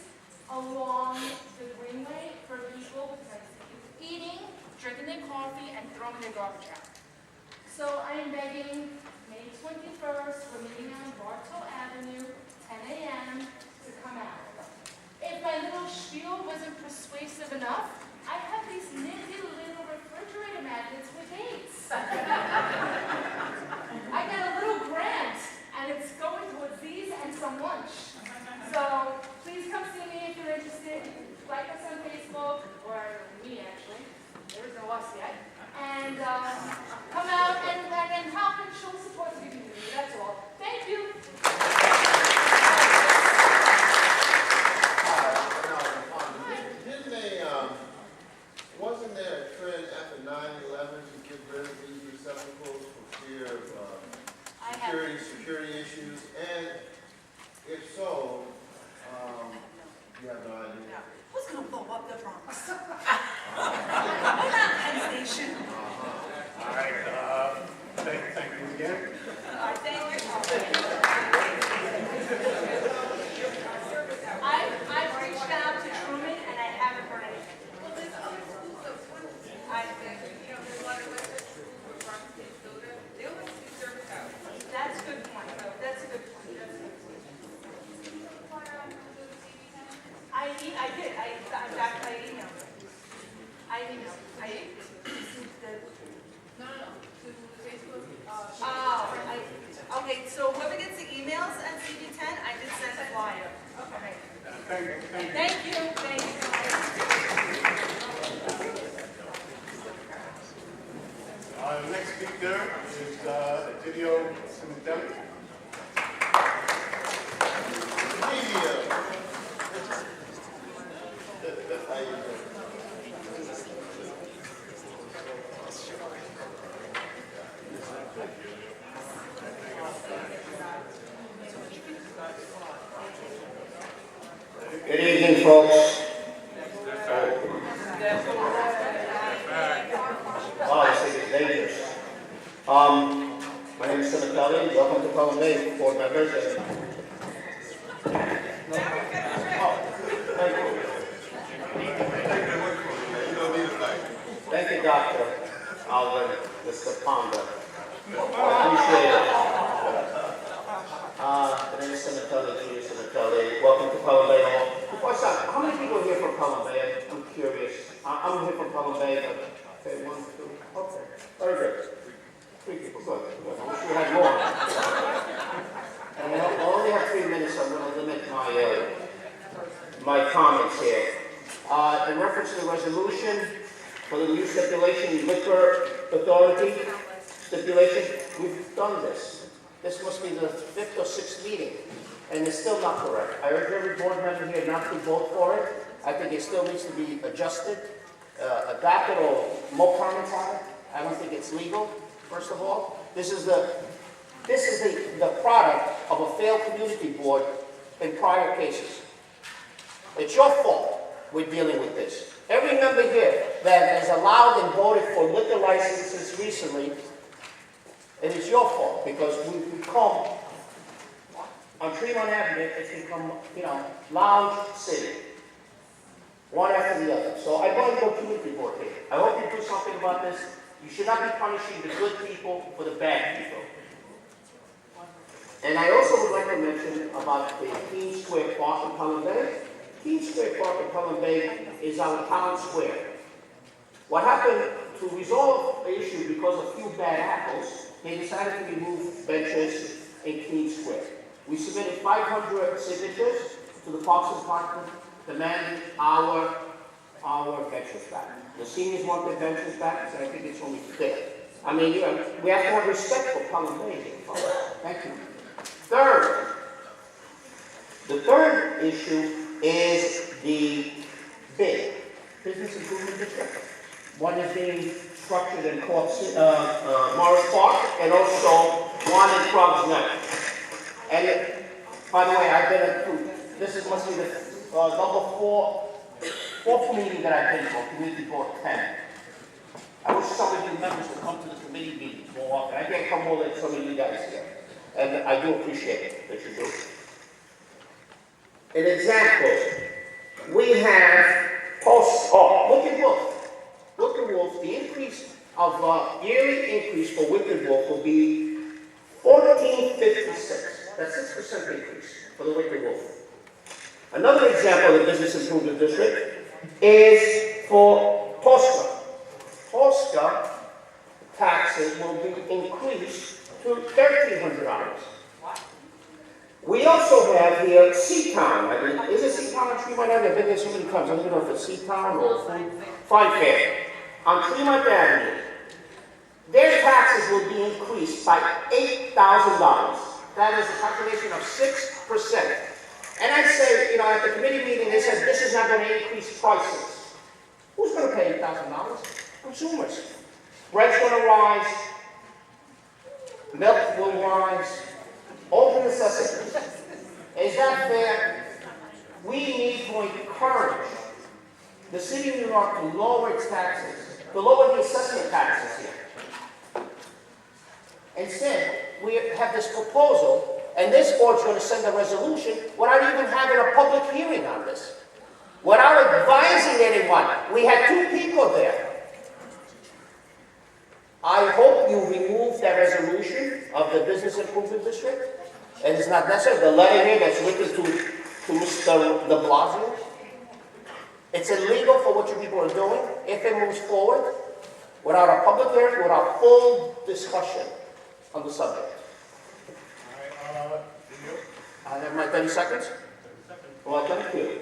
along the Greenway for people because I see people eating, drinking their coffee, and throwing their garbage out. So I am begging, May 21st, we're meeting on Bartow Avenue, 10 a.m. to come out. If my little spiel wasn't persuasive enough, I have these nifty little refrigerator magnets with dates. I got a little grant, and it's going towards these and some lunch. So please come see me if you're interested. Like us on Facebook, or me actually. There is no us yet. And come out and help and show support to the community. That's all. Thank you. Didn't they, wasn't there a trend after 9/11 to get rid of these receptacles for fear of security issues? And if so, you have no idea. Who's going to blow up the Bronx? We're not Penn Station. All right, thank you again. Thank you. I've reached out to Truman and I haven't heard anything. Well, there's other schools that want to. I think, there's a lot of schools where Bronx kids go to. They always do service out. That's a good point, though. That's a good point. That's a good point. I did. I emailed. Okay, so whoever gets the emails at CB10, I did send a flyer. Okay. Thank you. The next speaker is Egidio Cementelli. Good evening, folks. Wow, this thing is dangerous. My name is Cementelli. Welcome to Pelham Bay, board members. Thank you, Dr. Alvin, Mr. Ponda. I appreciate it. My name is Cementelli, Julia Cementelli. Welcome to Pelham Bay Hall. Before I start, how many people are here from Pelham Bay? I'm curious. I'm here from Pelham Bay. Okay, 1, 2. Okay, very good. 3 people, good. I wish we had more. And I only have 3 minutes, so I'm going to limit my comments here. In reference to the resolution for the new stipulation, liquor authority stipulation, we've done this. This must be the 5th or 6th meeting, and it's still not correct. I urge every board member here not to vote for it. I think it still needs to be adjusted, adopted, or more comments on it. I don't think it's legal, first of all. This is the product of a failed community board in prior cases. It's your fault we're dealing with this. Every member here that has allowed and voted for liquor licenses recently And it's your fault, because we've become, on Tremont Avenue, it's become, lounge city. One after the other. So I want to go community board here. I hope you do something about this. You should not be punishing the good people for the bad people. And I also would like to mention about the Keene Square Park in Pelham Bay. Keene Square Park in Pelham Bay is our town square. What happened, to resolve the issue because of a few bad apples, they decided to remove benches in Keene Square. We submitted 500 signatures to the Parks and Park demanding our benches back. The seniors want their benches back, so I think it's only fair. I mean, we have to have respect for Pelham Bay here, folks. Thank you. The third issue is the bid, business improvement district. One is being structured in Morris Park, and also one in Crog's Neck. And by the way, I've been must be the fourth meeting that I've been for, Community Board 10. I wish some of you members would come to the committee meetings more often. I can't come more than some of you guys here. And I do appreciate it that you do. An example, we have Wicked Wolf. Wicked Wolf, the increase of yearly increase for Wicked Wolf will be $14.56. That's 6% increase for the Wicked Wolf. Another example of the Business Improvement District is for Tosca. Tosca taxes will be increased to $1,300. We also have here Seatown. I mean, is it Seatown on Tremont Avenue? I've been there so many times. I don't know if it's Seatown or Fine Fair. On Tremont Avenue, their taxes will be increased by $8,000. That is a calculation of 6%. And I say, at the committee meeting, they said this is not going to increase prices. Who's going to pay $8,000? Consumers. Bread's going to rise. Milk will rise. All the necessities. Is that fair? We need to encourage the city of New York to lower its taxes, to lower the assessment taxes here. Instead, we have this proposal, and this board's going to send a resolution without even having a public hearing on this. Without advising anyone. We had 2 people there. I hope you remove that resolution of the Business Improvement District. And it's not necessary. The letter here that's written to Mr. de Blasio. It's illegal for what you people are doing if it moves forward without a public hearing, without full discussion on the subject. I have my 30 seconds. Well, thank you.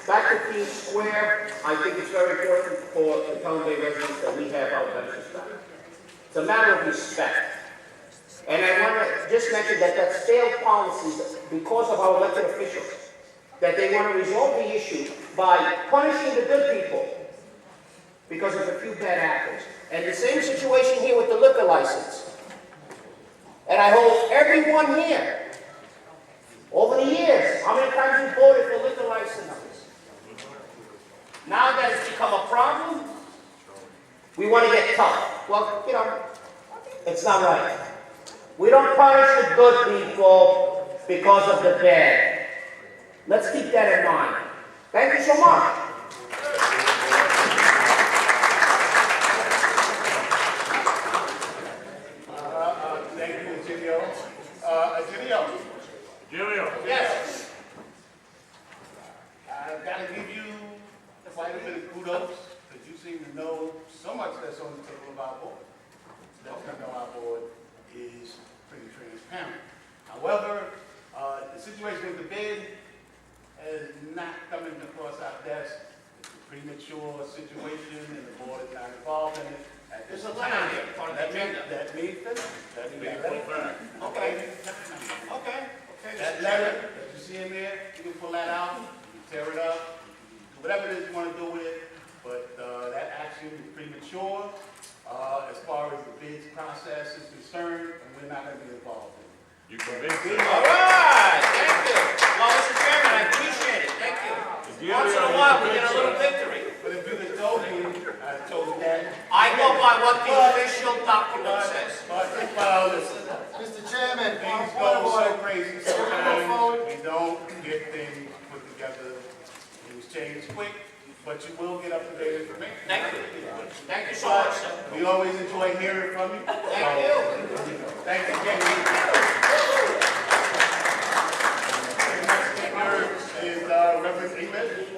Back to Keene Square, I think it's very important for the Pelham Bay residents that we have our benches back. It's a matter of respect. And I want to just mention that that's failed policies because of our elected officials. That they want to resolve the issue by punishing the good people because of a few bad apples. And the same situation here with the liquor license. And I hope everyone here, over the years, how many times you voted for liquor licenses? Now that it's become a problem, we want to get tough. Well, it's not right. We don't punish the good people because of the bad. Let's keep that in mind. Thank you so much. Thank you, Julio. Julio. Yes. I've got to give you quite a bit of kudos, because you seem to know so much that's on the table of our board. That's not know our board is pretty transparent. However, the situation with the bid is not coming across our desk. It's a premature situation, and the board is not involved in it. There's a letter here, part of the agenda. Let me finish. Okay. That letter that you see in there, you can pull that out, you can tear it up, do whatever it is you want to do with it, but that action is premature as far as the bids process is concerned, and we're not going to be involved in it. You convinced me. All right, thank you. Well, Mr. Chairman, I appreciate it. Thank you. Once in a while, we get a little victory. But if you had told me, I I've told again. I go by what the official document says. Well, listen, Mr. Chairman, things point of go so order. crazy Can we go forward? sometimes, we don't get things put together. Things change quick, but you will get up to date information. Thank you. Thank you so much, sir. We always enjoy hearing from you. Thank you. Thank you, Kenny. The next speaker is Reverend Ahmed.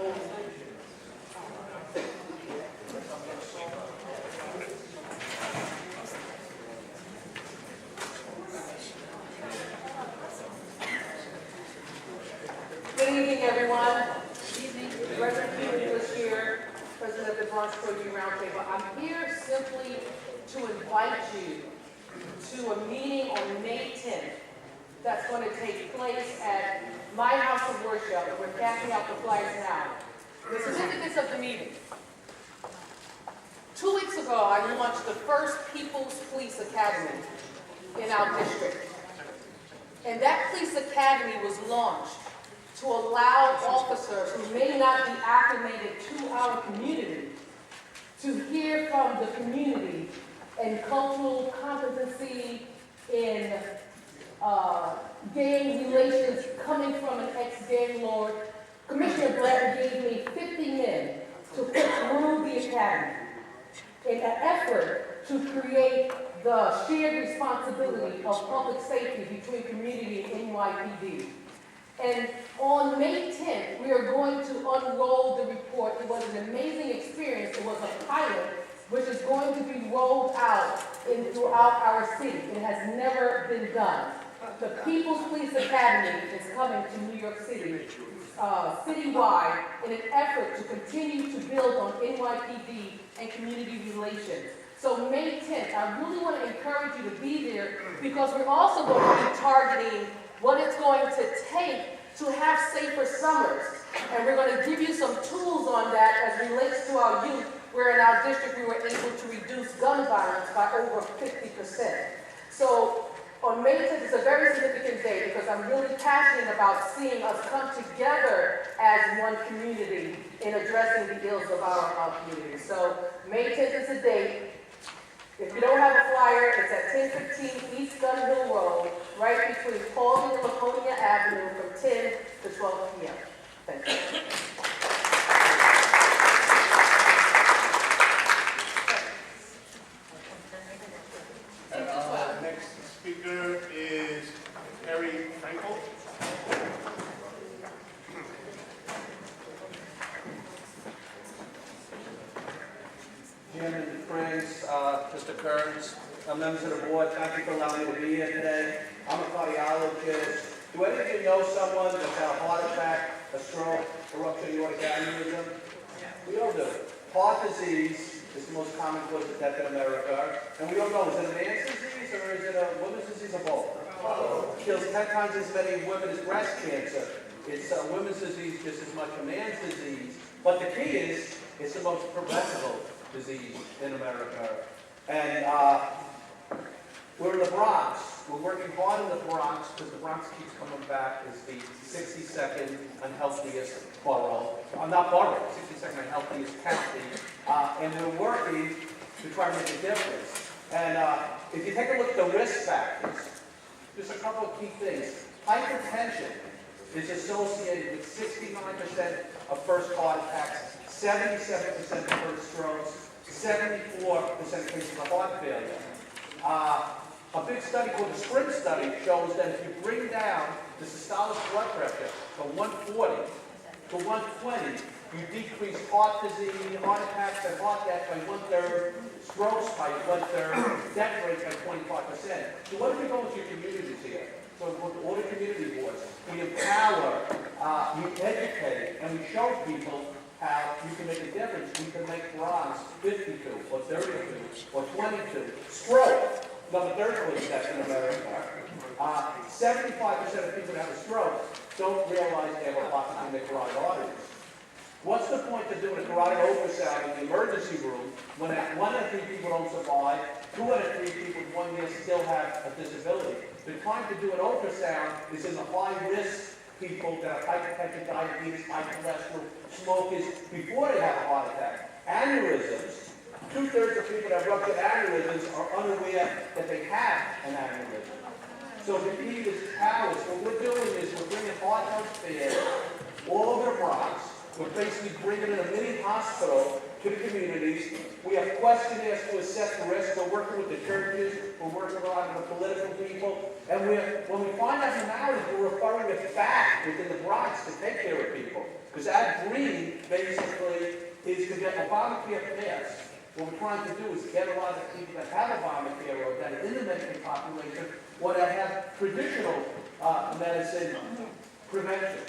Good evening, everyone. Reverend Peter was here, President of the Bronx Clergy Roundtable. I'm here simply to invite you to a meeting on May 10th that's going to take place at my house of worship. We're passing out the flyers now. The significance of the meeting. 2 weeks ago, I launched the first People's Police Academy in our district. And that police academy was launched to allow officers who may not be acclimated to our community to hear from the community in cultural competency, in gang relations coming from an ex-gang lord. Commissioner Blair gave me 50 men to put through the academy in an effort to create the shared responsibility of public safety between community and NYPD. And on May 10th, we are going to unroll the report. It was an amazing experience. It was a pilot, which is going to be rolled out throughout our city. It has never been done. The People's Police Academy is coming to New York City, citywide, in an effort to continue to build on NYPD and community relations. So May 10th, I really want to encourage you to be there because we're also going to be targeting what it's going to take to have safer summers. And we're going to give you some tools on that as relates to our youth, where in our district we were able to reduce gun violence by over 50%. So on May 10th, it's a very significant day because I'm really passionate about seeing us come together as one community in addressing the ills of our community. So May 10th is the date. If you don't have a flyer, it's at 1015 East Gun Hill Road, right between Paulding and Laconia Avenue from 10 to 12 p.m. Thank you. And our next speaker is Harry Frankel. Chairman, friends, Mr. Kearns, members of the board, thank you for allowing me to be here today. I'm a cardiologist. Do any of you know someone that's had a heart attack, a stroke, a ruptured aortic aneurysm? We all do. Heart disease is the most common cause of death in America. And we all know, is it a man's disease or is it a women's disease or both? It kills 10 times as many women as breast cancer. It's a women's disease just as much a man's disease. But the key is, it's the most preventable disease in America. And we're in the Bronx. We're working hard in the Bronx because the Bronx keeps coming back as the 62nd unhealthiest borough. Not borough, 62nd unhealthiest county. And we're working to try to make a difference. And if you take a look at the risk factors, there's a couple of key things. Hypertension is associated with 69% of first heart attacks, 77% of first strokes, 74% cases of heart failure. A big study called the SPRINT study shows that if you bring down the systolic blood pressure from 140 to 120, you decrease heart disease, heart attacks, and heart death by 1/3, strokes by 1/3, death rate by 25%. So what are we going to your communities here? So with all the community boards, we empower, we educate, and we show people how you can make a difference. You can make Bronx 52 or 32 or 22. Stroke, number 30 death in America. 75% of people that have a stroke don't realize they have a blockage in their carotid arteries. What's the point of doing a carotid ultrasound in the emergency room when 1 out of 3 people don't survive, 2 out of 3 people in 1 year still have a disability? The time to do an ultrasound is in the high-risk people that have hypertension, diabetes, high cholesterol, smokers, before they have a heart attack. Aneurysms 2/3 of people that have ruptured aneurysms are unaware that they have an aneurysm. So the key is powers. What we're doing is we're bringing heart health fairs all over the Bronx. We're basically bringing in a mini hospital to the communities. We have questionnaires to assess the risk. We're working with the churches. We're working with a lot of the political people. And when we find abnormalities, we're referring it back within the Bronx to take care of people. Because that green, basically, is to get Obamacare passed. What we're trying to do is get a lot of people that have Obamacare or that are in the Medicaid population or that have traditional medicine prevention.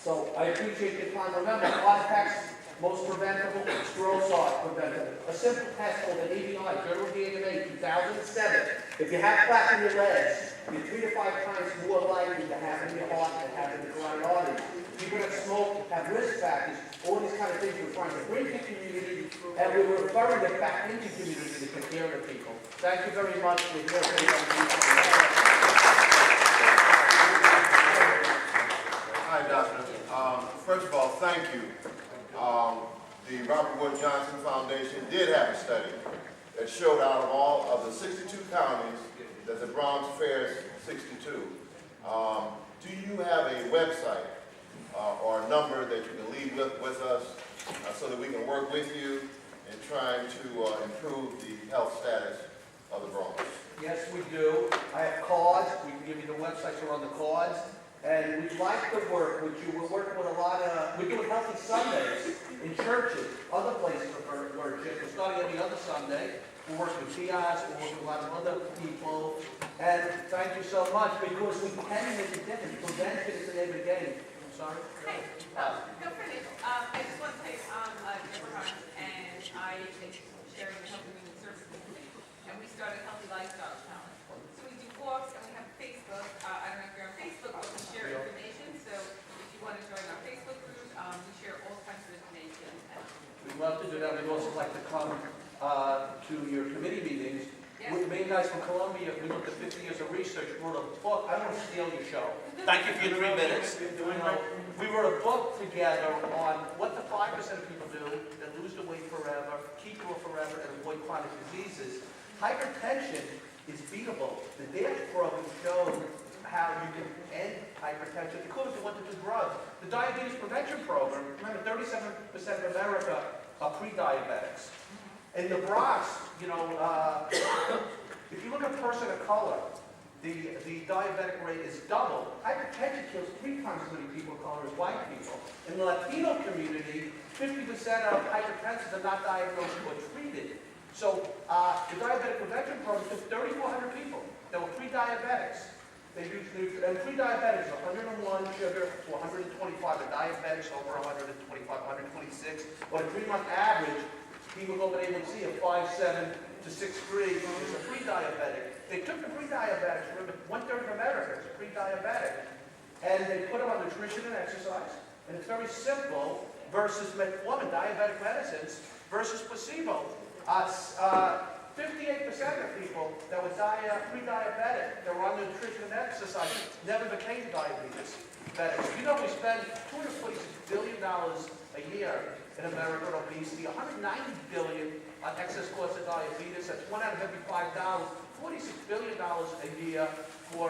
So I appreciate your time. Remember, heart attacks, most preventable, strokes are preventable. A simple test called an EBI, Journal of DNA, 2007. If you have plaque in your legs, you're 3 to 5 times more likely to have it in your heart than have it in the carotid artery. People that smoke have risk factors. All these kind of things we're trying to bring to the community, and we're referring it back into the community to take care of the people. Thank you very much for your Hi, Doctor. First of all, thank you. The Robert Wood Johnson Foundation did have a study that showed out of all of the 62 counties that the Bronx fares 62. Do you have a website or a number that you can leave with us so that we can work with you in trying to improve the health status of the Bronx? Yes, we do. I have cards. We can give you the websites are on the cards. And we'd like to work with you. We're working with a lot of, we're doing Healthy Sundays in churches, other places for worship. We're starting every other Sunday. We're working with kiosks, we're working with a lot of other people. And thank you so much because we can make a difference. Prevention is the name of the game. I'm sorry? Hey, no finish. I just want to say I'm Deborah Hunt, and I share the Health and Human Services Committee. And we started Healthy Lifestyle Challenge. So we do walks and we have Facebook. I don't know if you're on Facebook, but we share information. So if you want to join our Facebook group, we share all kinds of information. We'd love to do that. We'd also like to come to your committee meetings. Yes. With main guys from Columbia, we looked at 50 years of research, wrote a book. I don't want to steal your show. Thank you for your 3 minutes. We wrote a book together on what the 5% of people do that lose their weight forever, keep it off forever, and avoid chronic diseases. Hypertension is beatable. The DASH program showed how you can end hypertension, including the one to do drugs. The diabetes prevention program, remember 37% of America are pre-diabetics. In the Bronx, you know, if you look at a person of color, the diabetic rate is double. Hypertension kills 3 times as many people of color as white people. In the Latino community, 50% of hypertensives are not diagnosed or treated. So the diabetic prevention program took 3,400 people that were pre-diabetics. They used and pre-diabetics, 101 sugar to 125. The diabetics over 125, 126. On a 3-month average, hemoglobin A1C of 5.7 to 6.3 is a pre-diabetic. They took the pre-diabetics, remember 1/3 of America is pre-diabetic, and they put them on nutrition and exercise, and it's very simple, versus metformin, diabetic medicines, versus placebo. 58% of people that were pre-diabetic, that were on nutrition and exercise, never became diabetes. You know, we spend $246 billion a year in America on obesity, $190 billion on excess cost of diabetes. That's 1 out of every $5. $46 billion a year for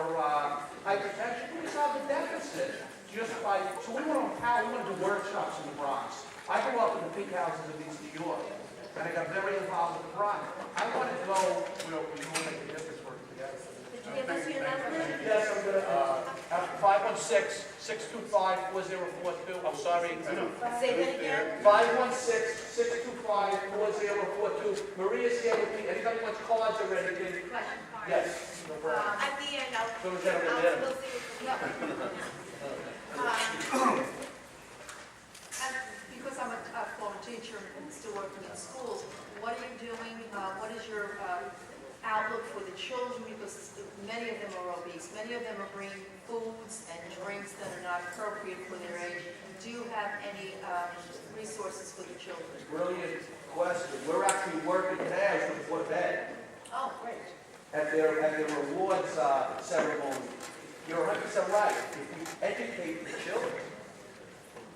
hypertension. We solve the deficit just by. So we went on power. We went to workshops in the Bronx. I grew up in the pink houses of East New York, and I got very involved with the Bronx. I want to go. We want to make a difference working together. Did you give us your number? Yes, I'm going to. 516-625-4042. I'm sorry. Say that again. 516-625-4042. Maria's here with me. Anybody wants cards or anything? Yes. No problem. At the end, I'll So we're gonna get we'll see what Because I'm a former teacher and still working in schools, what are you doing? What is your outlook for the children? Because many of them are obese. Many of them are bringing foods and drinks that are not appropriate for their age. Do you have any resources for the children? Brilliant question. We're actually working today before bed. Oh, great. At their awards ceremony. You're 100% right. If we educate the children,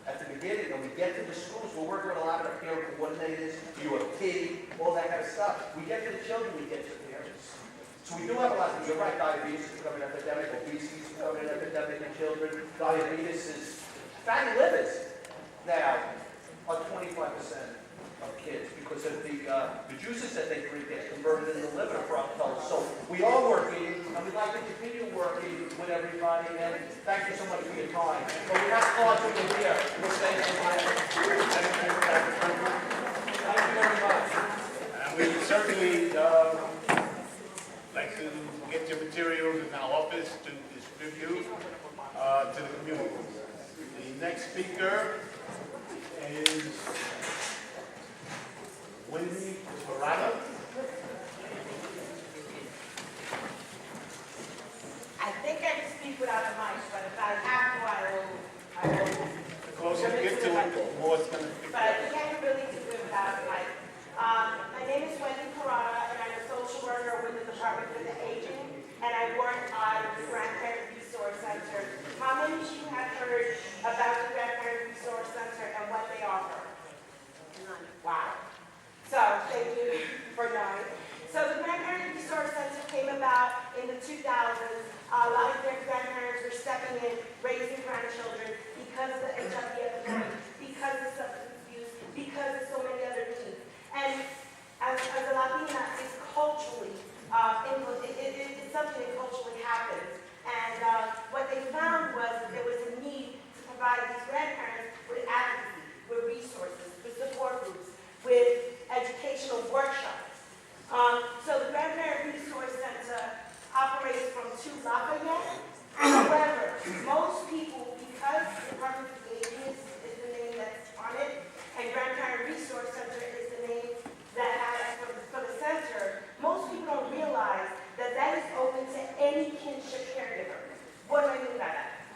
at the beginning, when we get to the schools, we're working with a lot of the parent coordinators, UFT, all that kind of stuff. We get to the children, we get to the parents. So we do have a lot, you're right, diabetes is becoming an epidemic, obesity is becoming an epidemic in children, diabetes is, fatty livers now are 25% of kids because of the juices that they drink get converted into liver fructose. So we are working, and we'd like to continue working with everybody, and thank you so much for your time. But we have cards over here. We'll stay in there. Thank you very much. And we certainly like to get your materials in our office to distribute to the community. The next speaker is Wendy Parada. I think I can speak without a mic, but if I have to, I will. The closer you get to it, the more it's going to pick But I think I can really do it without a mic. My name is Wendy Parada, and I'm a social worker with the Department of Aging, and I work at the Grandparent Resource Center. How many of you have heard about the Grandparent Resource Center and what they offer? None. Wow. So, thank you for knowing. So the Grandparent Resource Center came about in the 2000s. A lot of their grandparents were stepping in, raising grandchildren because of the HIV epidemic, because of substance abuse, because of so many other needs. And as a Latina, it's culturally, it's something that culturally happens. And what they found was that there was a need to provide these grandparents with advocacy, with resources, with support groups, with educational workshops. So the Grandparent Resource Center operates from 2 Lafayette. However, most people, because the Department of Aging is the name that's on it, and Grandparent Resource Center is the name that has for the center, most people don't realize that that is open to any kinship caregiver. What do I mean by that?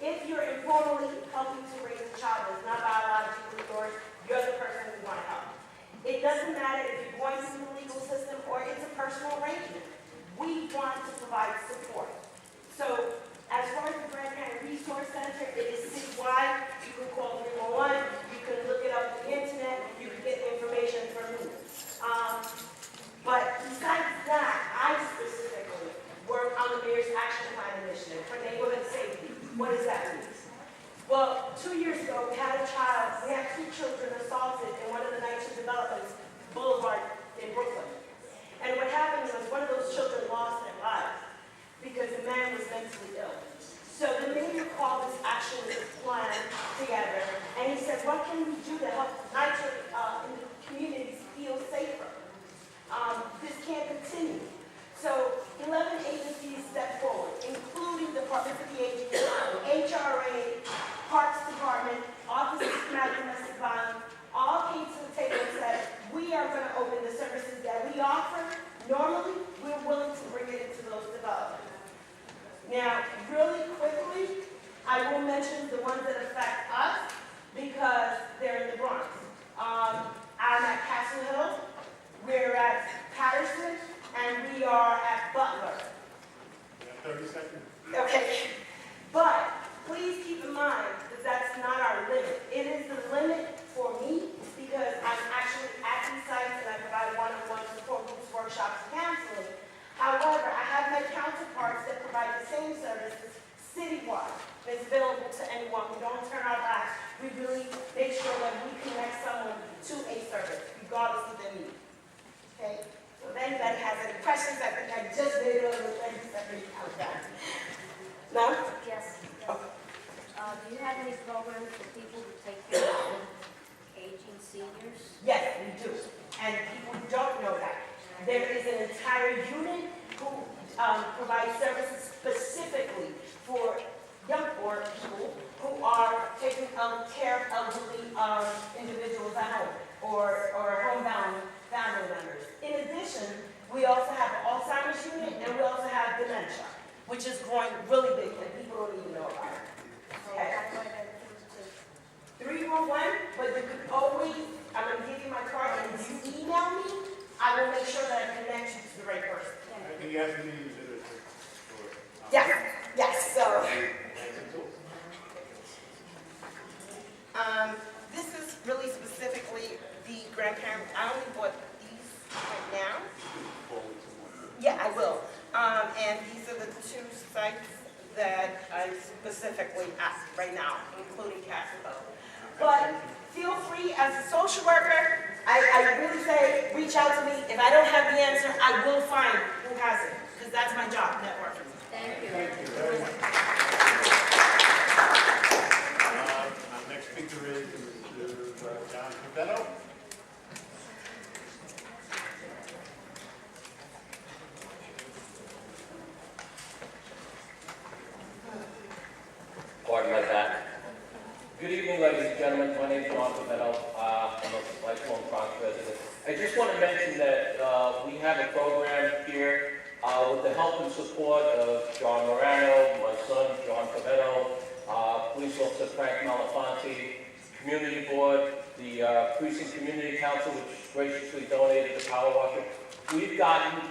If you're informally helping to raise a child that's not biologically yours, you're the person we want to help. It doesn't matter if you're going through the legal system or it's a personal arrangement. We want to provide support. So, as far as the Grandparent Resource Center, it is citywide. You can call 311, you can look it up on the internet, you can get information from me. But besides that, I specifically work on the Mayor's Action Plan Initiative for neighborhood safety. What does that mean? Well, 2 years ago, we had 2 children assaulted in one of the NYCHA developments, Boulevard in Brooklyn. And what happened was one of those children lost their lives because the man was mentally ill. So the mayor called this action plan together, and he said, what can we do to help NYCHA in the communities feel safer? This can't continue. So 11 agencies stepped forward, including the Department of Aging, HRA, Parks Department, Office of Domestic Violence, all came to the table and said, we are going to open the services that we offer. Normally, we're willing to bring it into those developments. Now, really quickly, I will mention the ones that affect us because they're in the Bronx. I'm at Castle Hill, we're at Patterson, and we are at Butler. 30 seconds. Okay, but please keep in mind that that's not our limit. It is the limit for me because I'm actually at these sites and I provide one-on-one support groups, workshops, and counseling. However, I have my counterparts that provide the same services citywide. It's available to anyone. We don't turn our backs. We really make sure that we connect someone to a service, regardless of their need. Okay? So if anybody has any questions, I think I just made it over the 27 out back. No? Yes. Do you have any programs for people who take care of aging seniors? Yes, we do. And people don't know that. There is an entire unit who provides services specifically for young or people who are taking care of elderly individuals at home or homebound family members. In addition, we also have an Alzheimer's unit and we also have dementia, which is growing really big and people don't even know about it. Okay. 311, but you could always, I'm going to give you my card, and if you email me, I will make sure that I connect you to the right person. And you have to use it. Yes, yes, so. and these are the two sites that I'm specifically at right now, including Casco. But feel free, as a social worker, I really say, reach out to me. If I don't have the answer, I will find who has it, because that's my job, networking. Thank you. Thank you very much. Our next speaker is Mr. John Capello. Pardon my back. Good evening, ladies and gentlemen. My name is John Capello. I'm a lifelong Bronx resident. I just want to mention that we have a program here with the help and support of John Morano, my son, John Capello, Police Officer Frank Malafanti, Community Board, the Precinct Community Council, which graciously donated the power washer. We've gotten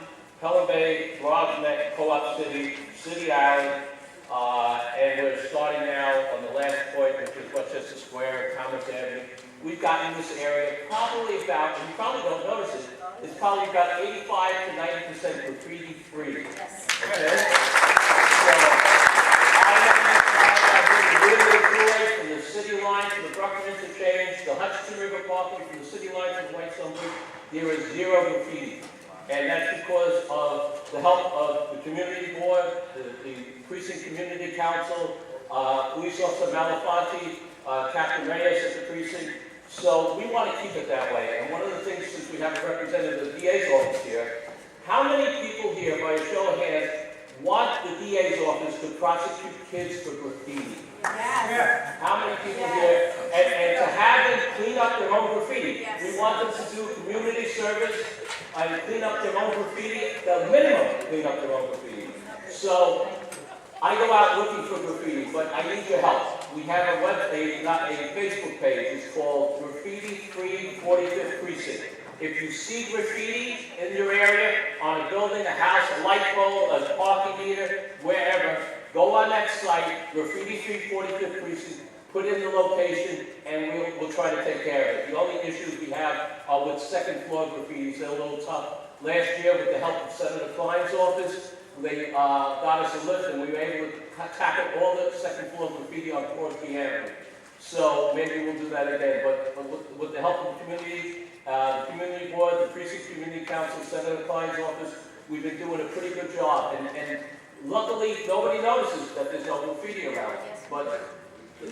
Pelham Bay, Rob's Neck, Co-op City, City Island, and we're starting now on the last point, which is Westchester Square, Thomas Avenue. We've gotten this area probably about, and you probably don't notice it, it's probably about 85 to 90% graffiti free. Okay? So, I really enjoy from the city line to the Brooklyn Interchange, the Hudson River Parkway, from the city line to the Whitestone Bridge, there is zero graffiti. And that's because of the help of the community board, the precinct community council, police officer Malafanti, Captain Reyes at the precinct. So we want to keep it that way. And one of the things, since we have a representative of the DA's office here, how many people here, by a show of hands, want the DA's office to prosecute kids for graffiti? Yes. How many people here? And to have them clean up their own graffiti. Yes. We want them to do community service and clean up their own graffiti, the minimum clean up their own graffiti. So I go out looking for graffiti, but I need your help. We have a web page, not a Facebook page. It's called Graffiti Free 45th Precinct. If you see graffiti in your area, on a building, a house, a light pole, a parking meter, wherever, go on that site, Graffiti Free 45th Precinct, put in the location, and we'll try to take care of it. The only issues we have are with second floor graffitis. They're a little tough. Last year, with the help of Senator Klein's office, they got us a lift, and we were able to tackle all the second floor graffiti on 4th Avenue. So maybe we'll do that again. But with the help of the community board, the precinct community council, Senator Klein's office, we've been doing a pretty good job. And luckily, nobody notices that there's no graffiti around. But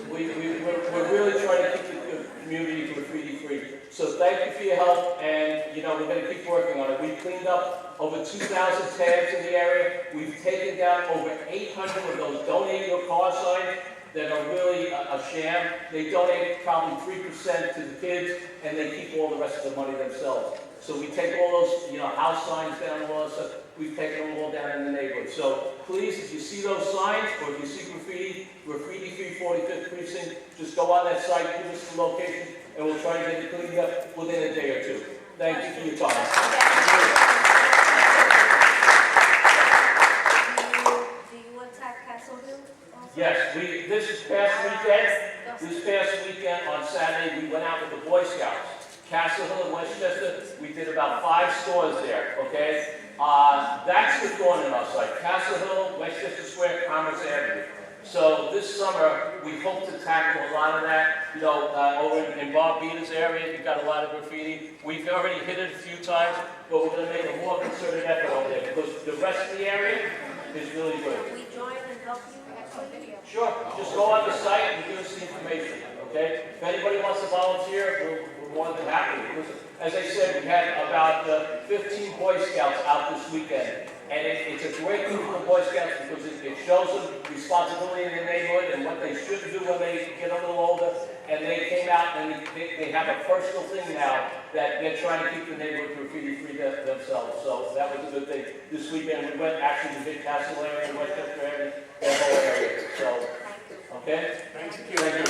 we're really trying to keep the community graffiti free. So thank you for your help, and we're going to keep working on it. We've cleaned up over 2,000 tabs in the area. We've taken down over 800 of those donate your car signs that are really a sham. They donate probably 3% to the kids, and they keep all the rest of the money themselves. So we take all those, house signs down and all that stuff. We've taken them all down in the neighborhood. So please, if you see those signs, or if you see graffiti, Graffiti Free 45th Precinct, just go on that site, give us the location, and we'll try to get it cleaned up within a day or two. Thank you for your time. Do you attack Castle Hill also? Yes, this past weekend on Saturday, we went out with the Boy Scouts. Castle Hill and Westchester, we did about 5 stores there, okay? That's the thorn in our site. Castle Hill, Westchester Square, Commerce Avenue. So this summer, we hope to tackle a lot of that. Over in Bob Beater's area, you've got a lot of graffiti. We've already hit it a few times, but we're going to make a more concerted effort over there because the rest of the area is really good. Can we join and help you? Sure. Just go on the site and give us the information, okay? If anybody wants to volunteer, we're more than happy. As I said, we had about 15 Boy Scouts out this weekend. And it's a great group for Boy Scouts because it shows them responsibility in the neighborhood and what they should do when they get a little older. And they came out and they have a personal thing now that they're trying to keep the neighborhood graffiti free themselves. So that was a good thing. This weekend we went actually to the Castle area, Westchester area, that whole area. So, okay? Thank you. Thank you.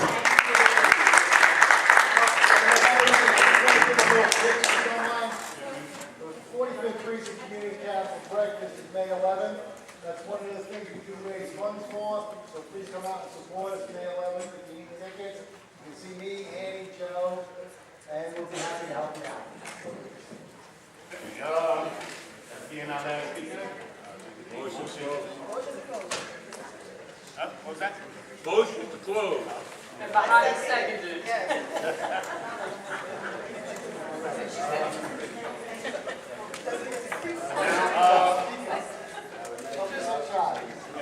45th Precinct Community Council breakfast is May 11th. That's one of the things we do raise funds for, so please come out and support us May 11th if you need tickets. You can see me, Annie, Joe, and we'll be happy to help you out. Being our last speaker, What was that? Motion to close. And behind seconded.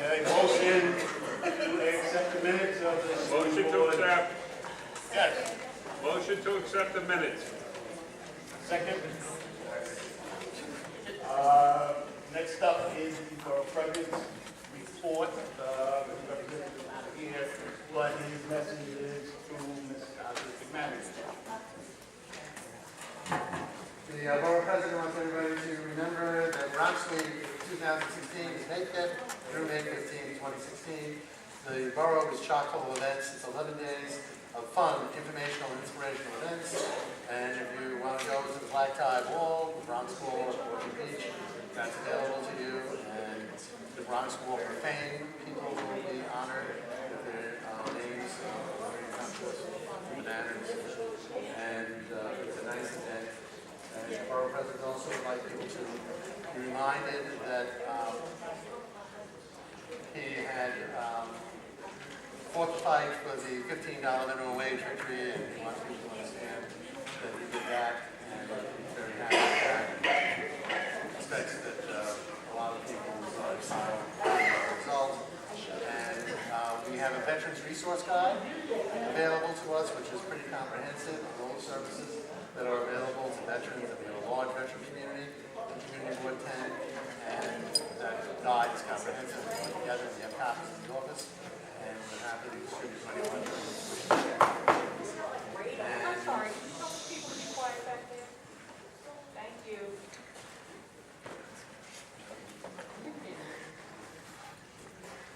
A motion to accept the minutes of this. Motion to accept. Yes. Motion to accept the minutes. Second. Next up is the Borough President's report. The representative is here, but his message is to Ms. McManus. The Borough President wants everybody to remember that Bronx Week 2016 is May 5th through May 15th, 2016. The borough is chock full of events. It's 11 days of fun, informational, and inspirational events. And if you want to go to the Black Tie Wall, the Bronx Wall at Orchard Beach, that's available to you. And the Bronx Wall for Fame, people will be honored with their names on the banners. And it's a nice event. And the borough president also would like people to be reminded that he had fought the fight for the $15 minimum wage victory, and he wants people to understand that he did that, and he's very happy with that. Expects that a lot of people are excited about the result. And we have a Veterans Resource Guide available to us, which is pretty comprehensive on all the services that are available to veterans. And we have a large veteran community, the Community Board 10, and that guide is comprehensive. We put it together, we have copies in the office, and we're happy to distribute to anyone who wishes to share. I'm sorry, can you tell people to be quiet back there? Thank you.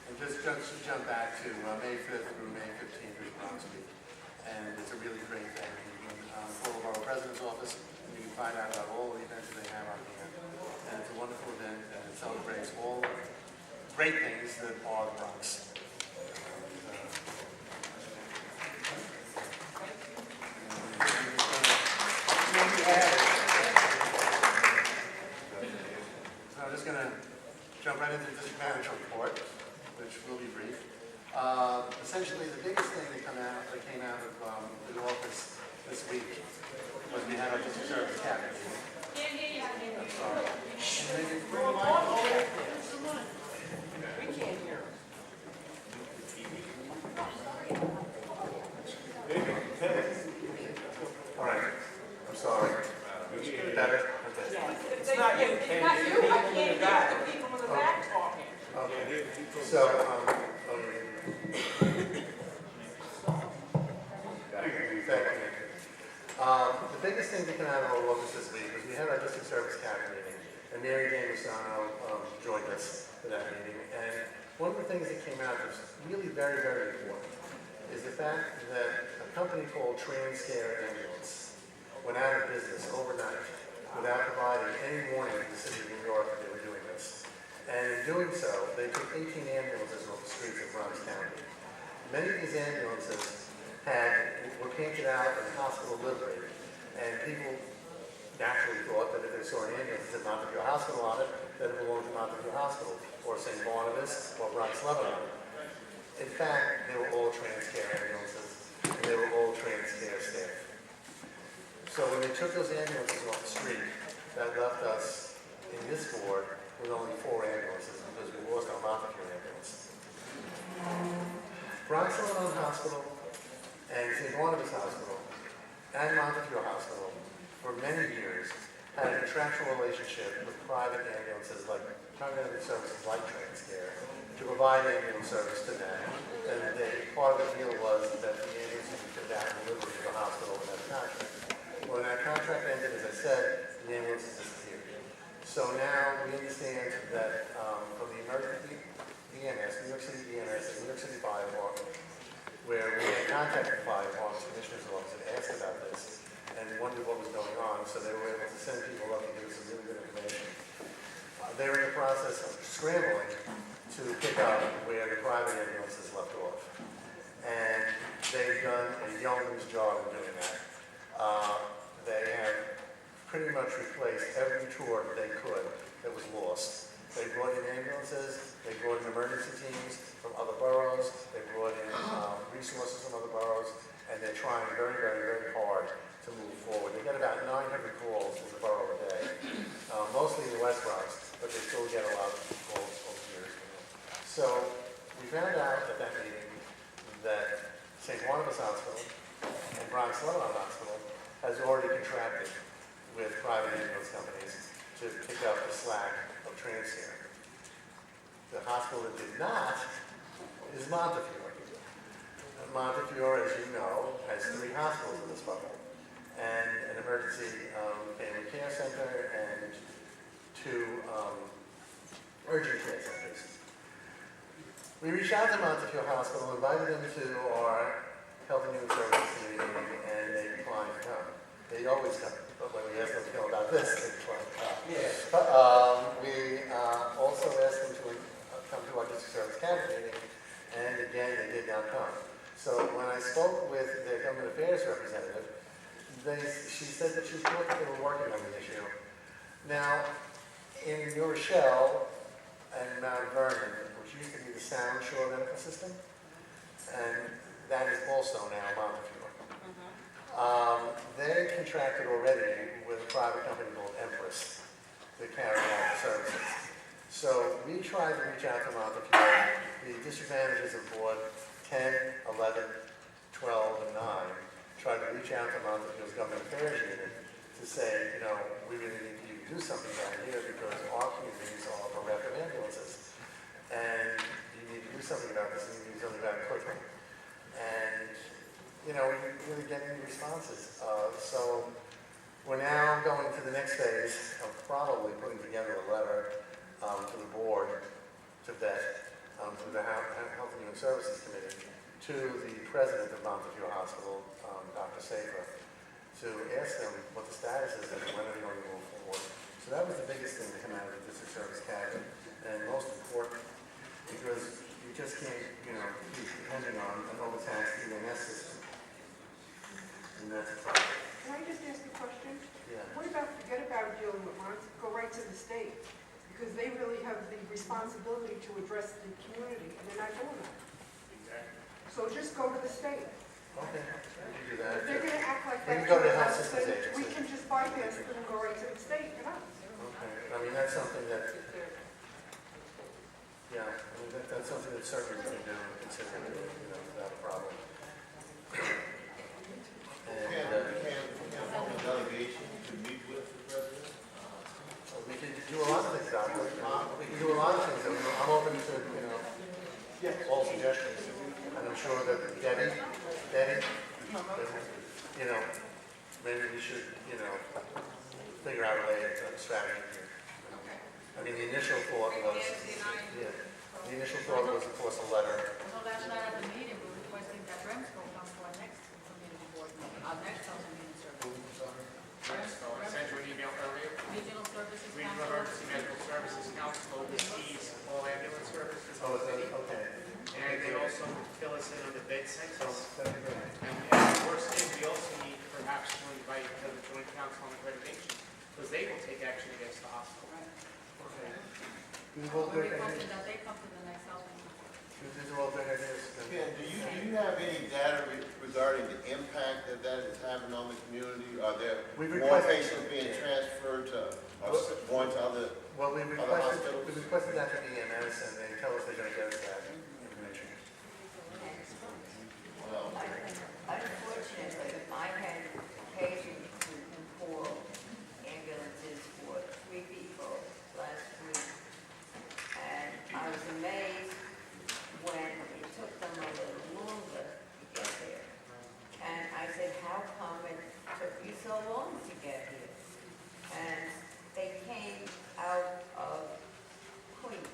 And just to jump back to May 5th through May 15th is Bronx Week. And it's a really great thing. You can call the Borough President's office, and you can find out about all the events that they have on hand. And it's a wonderful event, and it celebrates all great things that are the Bronx. So I'm just going to jump right into the district manager report, which will be brief. Essentially, the biggest thing that came out of the office this week was we had our district service cabinet meeting. I'm sorry. Maybe bring the mic over. We can't hear. All right. I'm sorry. Better? Okay. It's not you. It's not you. I can't hear the people in the back talking. Okay. So, the biggest thing that came out of our office this week was we had our district service cabinet meeting, and Mary Jane Rosano joined us for that meeting. And one of the things that came out that was really very, very important is the fact that a company called Transcare Ambulance went out of business overnight without providing any warning to the city of New York that they were doing this. And in doing so, they took 18 ambulances off the streets of Bronx County. Many of these ambulances were painted out in hospital livery, and people naturally thought that if they saw an ambulance that said Montefiore Hospital on it, that it belonged to Montefiore Hospital, or St. Barnabas, or Bronx Lebanon. In fact, they were all Transcare ambulances, and they were all Transcare staff. So when they took those ambulances off the street, that left us in this board with only 4 ambulances because we lost our Montefiore ambulance. Bronx Lebanon Hospital and St. Barnabas Hospital and Montefiore Hospital for many years had a contractual relationship with private ambulances like private ambulance services like Transcare to provide ambulance service to them. And part of the deal was that the ambulance would be fit out and delivered to the hospital in that contract. When that contract ended, as I said, the ambulances disappeared. So now we understand that from the emergency EMS, New York City EMS, and New York City Fire Department, where we had contacted the Fire Department's Commissioner's Office and asked about this and wondered what was going on, so they were able to send people up and give us some really good information. They're in the process of scrambling to pick up where the private ambulances left off. And they've done a yeoman's job of doing that. They have pretty much replaced every tour that they could that was lost. They brought in ambulances, they brought in emergency teams from other boroughs, they brought in resources from other boroughs, and they're trying very, very, very hard to move forward. They get about 900 calls in the borough a day, mostly in the West Bronx, but they still get a lot of calls over the years. So we found out at that meeting that St. Barnabas Hospital and Bronx Lebanon Hospital has already contracted with private ambulance companies to pick up the slack of Transcare. The hospital that did not is Montefiore. Montefiore, as you know, has 3 hospitals in this bubble, and an emergency family care center and 2 urgent care centers. We reached out to Montefiore Hospital, invited them to our Health and Human Services Committee, and they declined to come. They always come, but when we asked them to come about this, they declined to come. We also asked them to come to our district service cabinet meeting, and again, they did not come. So when I spoke with their government affairs representative, she said that she thought that they were working on the issue. Now, in New Rochelle and Mount Vernon, which used to be the Sound Shore Medical System, and that is also now Montefiore. They contracted already with a private company called Empress to carry out the services. So we tried to reach out to Montefiore. The district managers of Ward 10, 11, 12, and 9 tried to reach out to Montefiore's government affairs unit to say, you know, we really need you to do something down here because our communities are bereft of ambulances. And you need to do something about this, and you need to do something about it quickly. And, you know, we didn't really get any responses. So we're now going to the next phase of probably putting together a letter to the board to vet, to the Health and Human Services Committee, to the president of Montefiore Hospital, Dr. Safer, to ask them what the status is and when are they going to move forward. So that was the biggest thing to come out of the district service cabinet, and most important, because you just can't, you know, keep depending on an overtaxed EMS system. And that's a problem. Can I just ask a question? Yeah. What about, forget about dealing with Monts, go right to the state? Because they really have the responsibility to address the community, and they're not doing that. Exactly. So just go to the state. Okay, we can do that. If they're gonna act like We that, can go to the Health then Systems Agency. we can just bypass it and go right to the state, you know? Okay, I mean, that's something that, yeah, I mean, that's something that certainly we can do, consider, you know, without a problem. And, Can form a delegation to meet with the president? we can do a lot of things, Doctor. We can do a lot of things. I mean, I'm open to, you know, all suggestions. And I'm sure that Debbie, you know, maybe we should, you know, figure out a strategy here. I mean, the initial thought was, yeah, the initial thought was, of course, a letter. So last night at the meeting, we were requesting that Remsco come to our next community board meeting, our next Health and Human Services. I sent you an email earlier. Regional Services Regional Council. Emergency Medical Services Council oversees all ambulance services. Oh, is that, okay. And they also fill us in on the bed census. That'd be great. And the worst thing, we also need perhaps to invite the Joint Council on Accreditation, because they will take action against the hospital. Okay. These are We're all good requesting ideas. that they come to the next Health and Human Services. These are all good ideas. Ken, do you have any data regarding the impact that is having on the community? Are there We've more requested- patients being transferred to, or going to other Well, we hospitals? requested that from EMS, and they tell us they're going to get us that information. Well, Unfortunately, I had occasion to call ambulances for 3 people last week. And I was amazed when it took them a little longer to get there. And I said, how come it took you so long to get here? And they came out of Queens.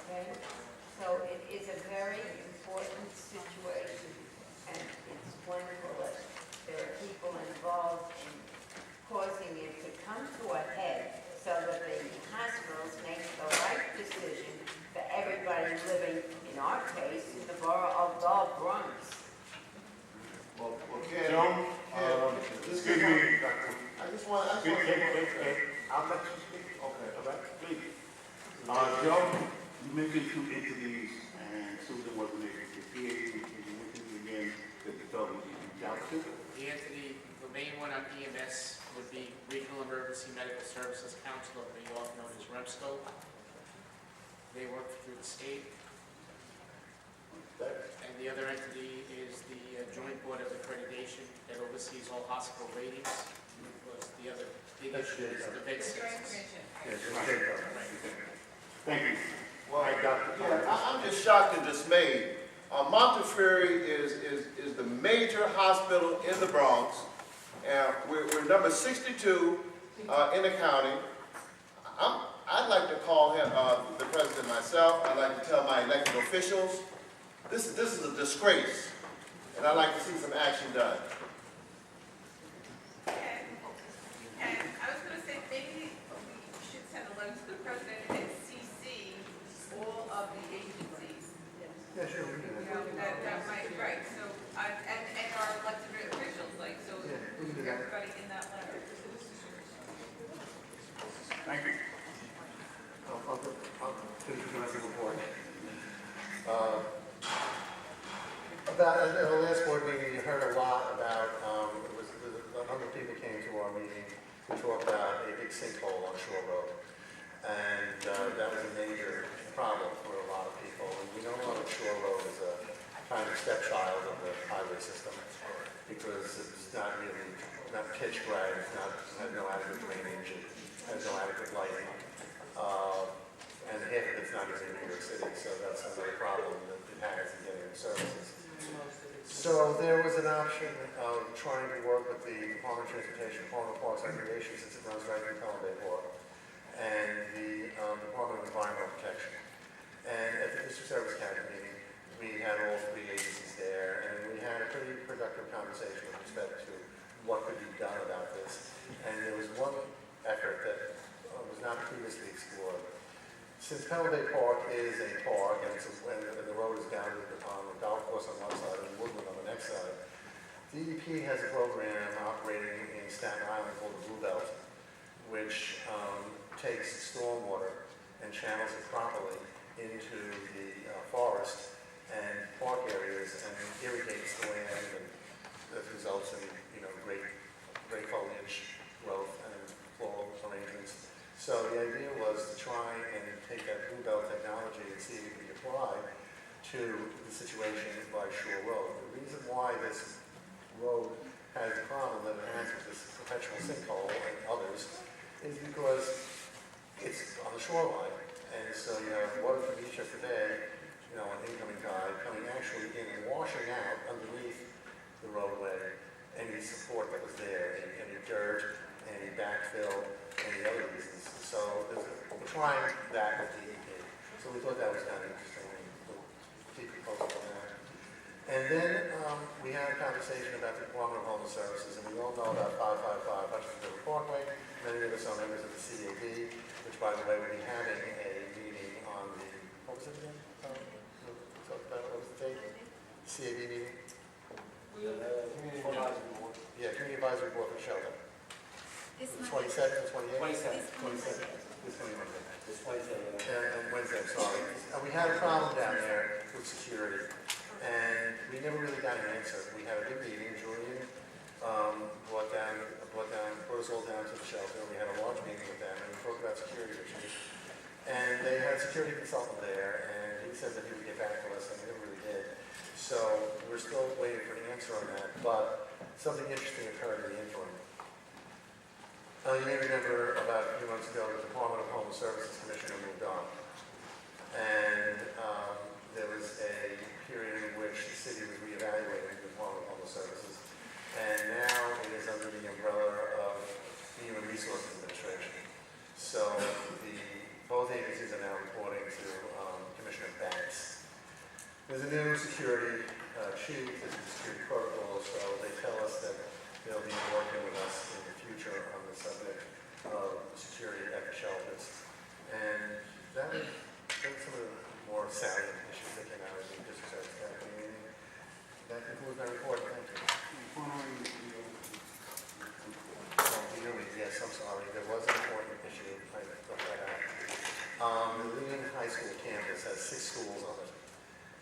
Okay? So it is a very important situation, and it's wonderful that there are people involved in causing it to come to a head so that the hospitals make the right decision for everybody living, in our case, in the borough of the Bronx. Well, Ken, Excuse me. I just want to. I'll let you speak. Okay. All right? Joe, you mentioned 2 entities and Susan wasn't able to hear you. Can you mention again that the fellow you reached out to? The entity, the main one on EMS would be Regional Emergency Medical Services Council, or often known as REMSCO. They work through the state. And the other entity is the Joint Board of Accreditation that oversees all hospital ratings. The other big issue is the bed census. Thank you. Well, I'm just shocked and dismayed. Montefiore is the major hospital in the Bronx. And we're number 62 in the county. I'd like to call him, the president myself. I'd like to tell my elected officials, this is a disgrace, and I'd like to see some action done. And I was going to say, maybe we should send a letter to the president and CC all of the agencies. Yeah, sure. You know, that might, right, so, and our elected officials, like, so everybody in that letter. Thank you. I'll finish with the rest of the report. At the last board meeting, you heard a lot about, a number of people came to our meeting to talk about a big sinkhole on Shore Road. And that was a major problem for a lot of people. And we know that Shore Road is a kind of stepchild of the highway system because it's not pitch black, has no adequate drainage, it has no adequate lighting. And half of it's not even in New York City, so that's another problem that it has in getting services. So there was an option of trying to work with the Department of Transportation, Department of Parks and Recreation, since it runs right through Pelham Bay Park, and the Department of Environmental Protection. And at the District Service County meeting, we had all 3 agencies there, and we had a pretty productive conversation with respect to what could be done about this. And there was one effort that was not previously explored. Since Pelham Bay Park is a park, and the road is bounded on the golf course on one side and Woodland on the next side, DEP has a program operating in Staten Island called the Blue Belt, which takes stormwater and channels it properly into the forest and park areas and irrigates the land, and that results in great foliage growth and floral arrangements. So the idea was to try and take that Blue Belt technology and see if it could be applied to the situation by Shore Road. The reason why this road has a problem that it has with this perpetual sinkhole and others is because it's on the shoreline. And so you have water from each of the bay, an incoming tide, coming actually in and washing out underneath the roadway any support that was there, any dirt, any backfill, any other reasons. So we're trying that with DEP. So we thought that was kind of interesting. We'll keep you posted on that. And then we had a conversation about the Department of Homeless Services, and we all know about 555 Hutchinson River Parkway. Many of us are members of the CAB, which, by the way, will be having a meeting on the, what was it again? We talked about, what was the date? CAB meeting? Community Advisory Board. Yeah, Community Advisory Board for Shelter. This The Monday. 27th and 28th? 27th. This coming Monday. This Wednesday. And Wednesday, sorry. We had a problem down there with security, and we never really got an answer. We had a big meeting, Julian brought us all down to the shelter. We had a large meeting with them, and we talked about security issues. And they had a security consultant there, and he said that he would get back to us, and he never really did. So we're still waiting for an answer on that, but something interesting occurred in the interim. You may remember about a few months ago, the Department of Homeless Services Commissioner moved on. And there was a period in which the city was reevaluating the Department of Homeless Services. And now it is under the umbrella of the Human Resources Administration. So both agencies are now reporting to Commissioner Banks. There's a new security chief, there's a security protocol, so they tell us that they'll be working with us in the future on the subject of security at the shelters. And that's some of the more salient issues that came out of the district service cabinet meeting. That concludes my report. Thank you. Yes, I'm sorry. There was an important issue. I left that out. The Green High School campus has 6 schools on it.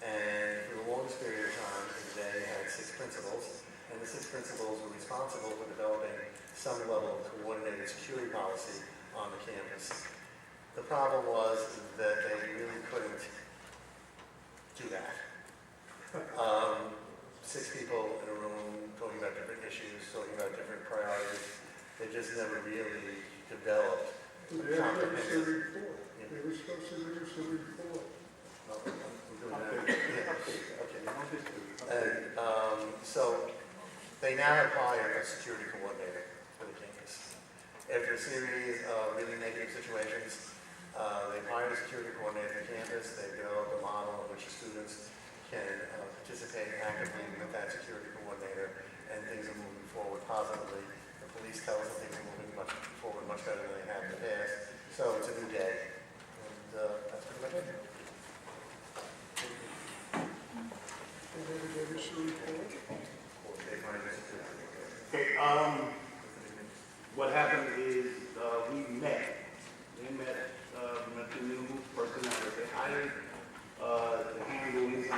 And for the longest period of time, they had 6 principals, and the 6 principals were responsible for developing some level of coordinated security policy on the campus. The problem was that they really couldn't do that. 6 people in a room talking about different issues, talking about different priorities. They just never really developed a comprehensive. They were supposed to produce a report. And so they now have hired a security coordinator for the campus. After a series of really negative situations, they've hired a security coordinator for the campus. They've developed a model in which the students can participate actively with that security coordinator, and things are moving forward positively. The police tell us that things are moving forward much better than they have in the past. So it's a new day, and that's pretty much it. Okay, what happened is, we met. They met the new personnel that they hired, to handle these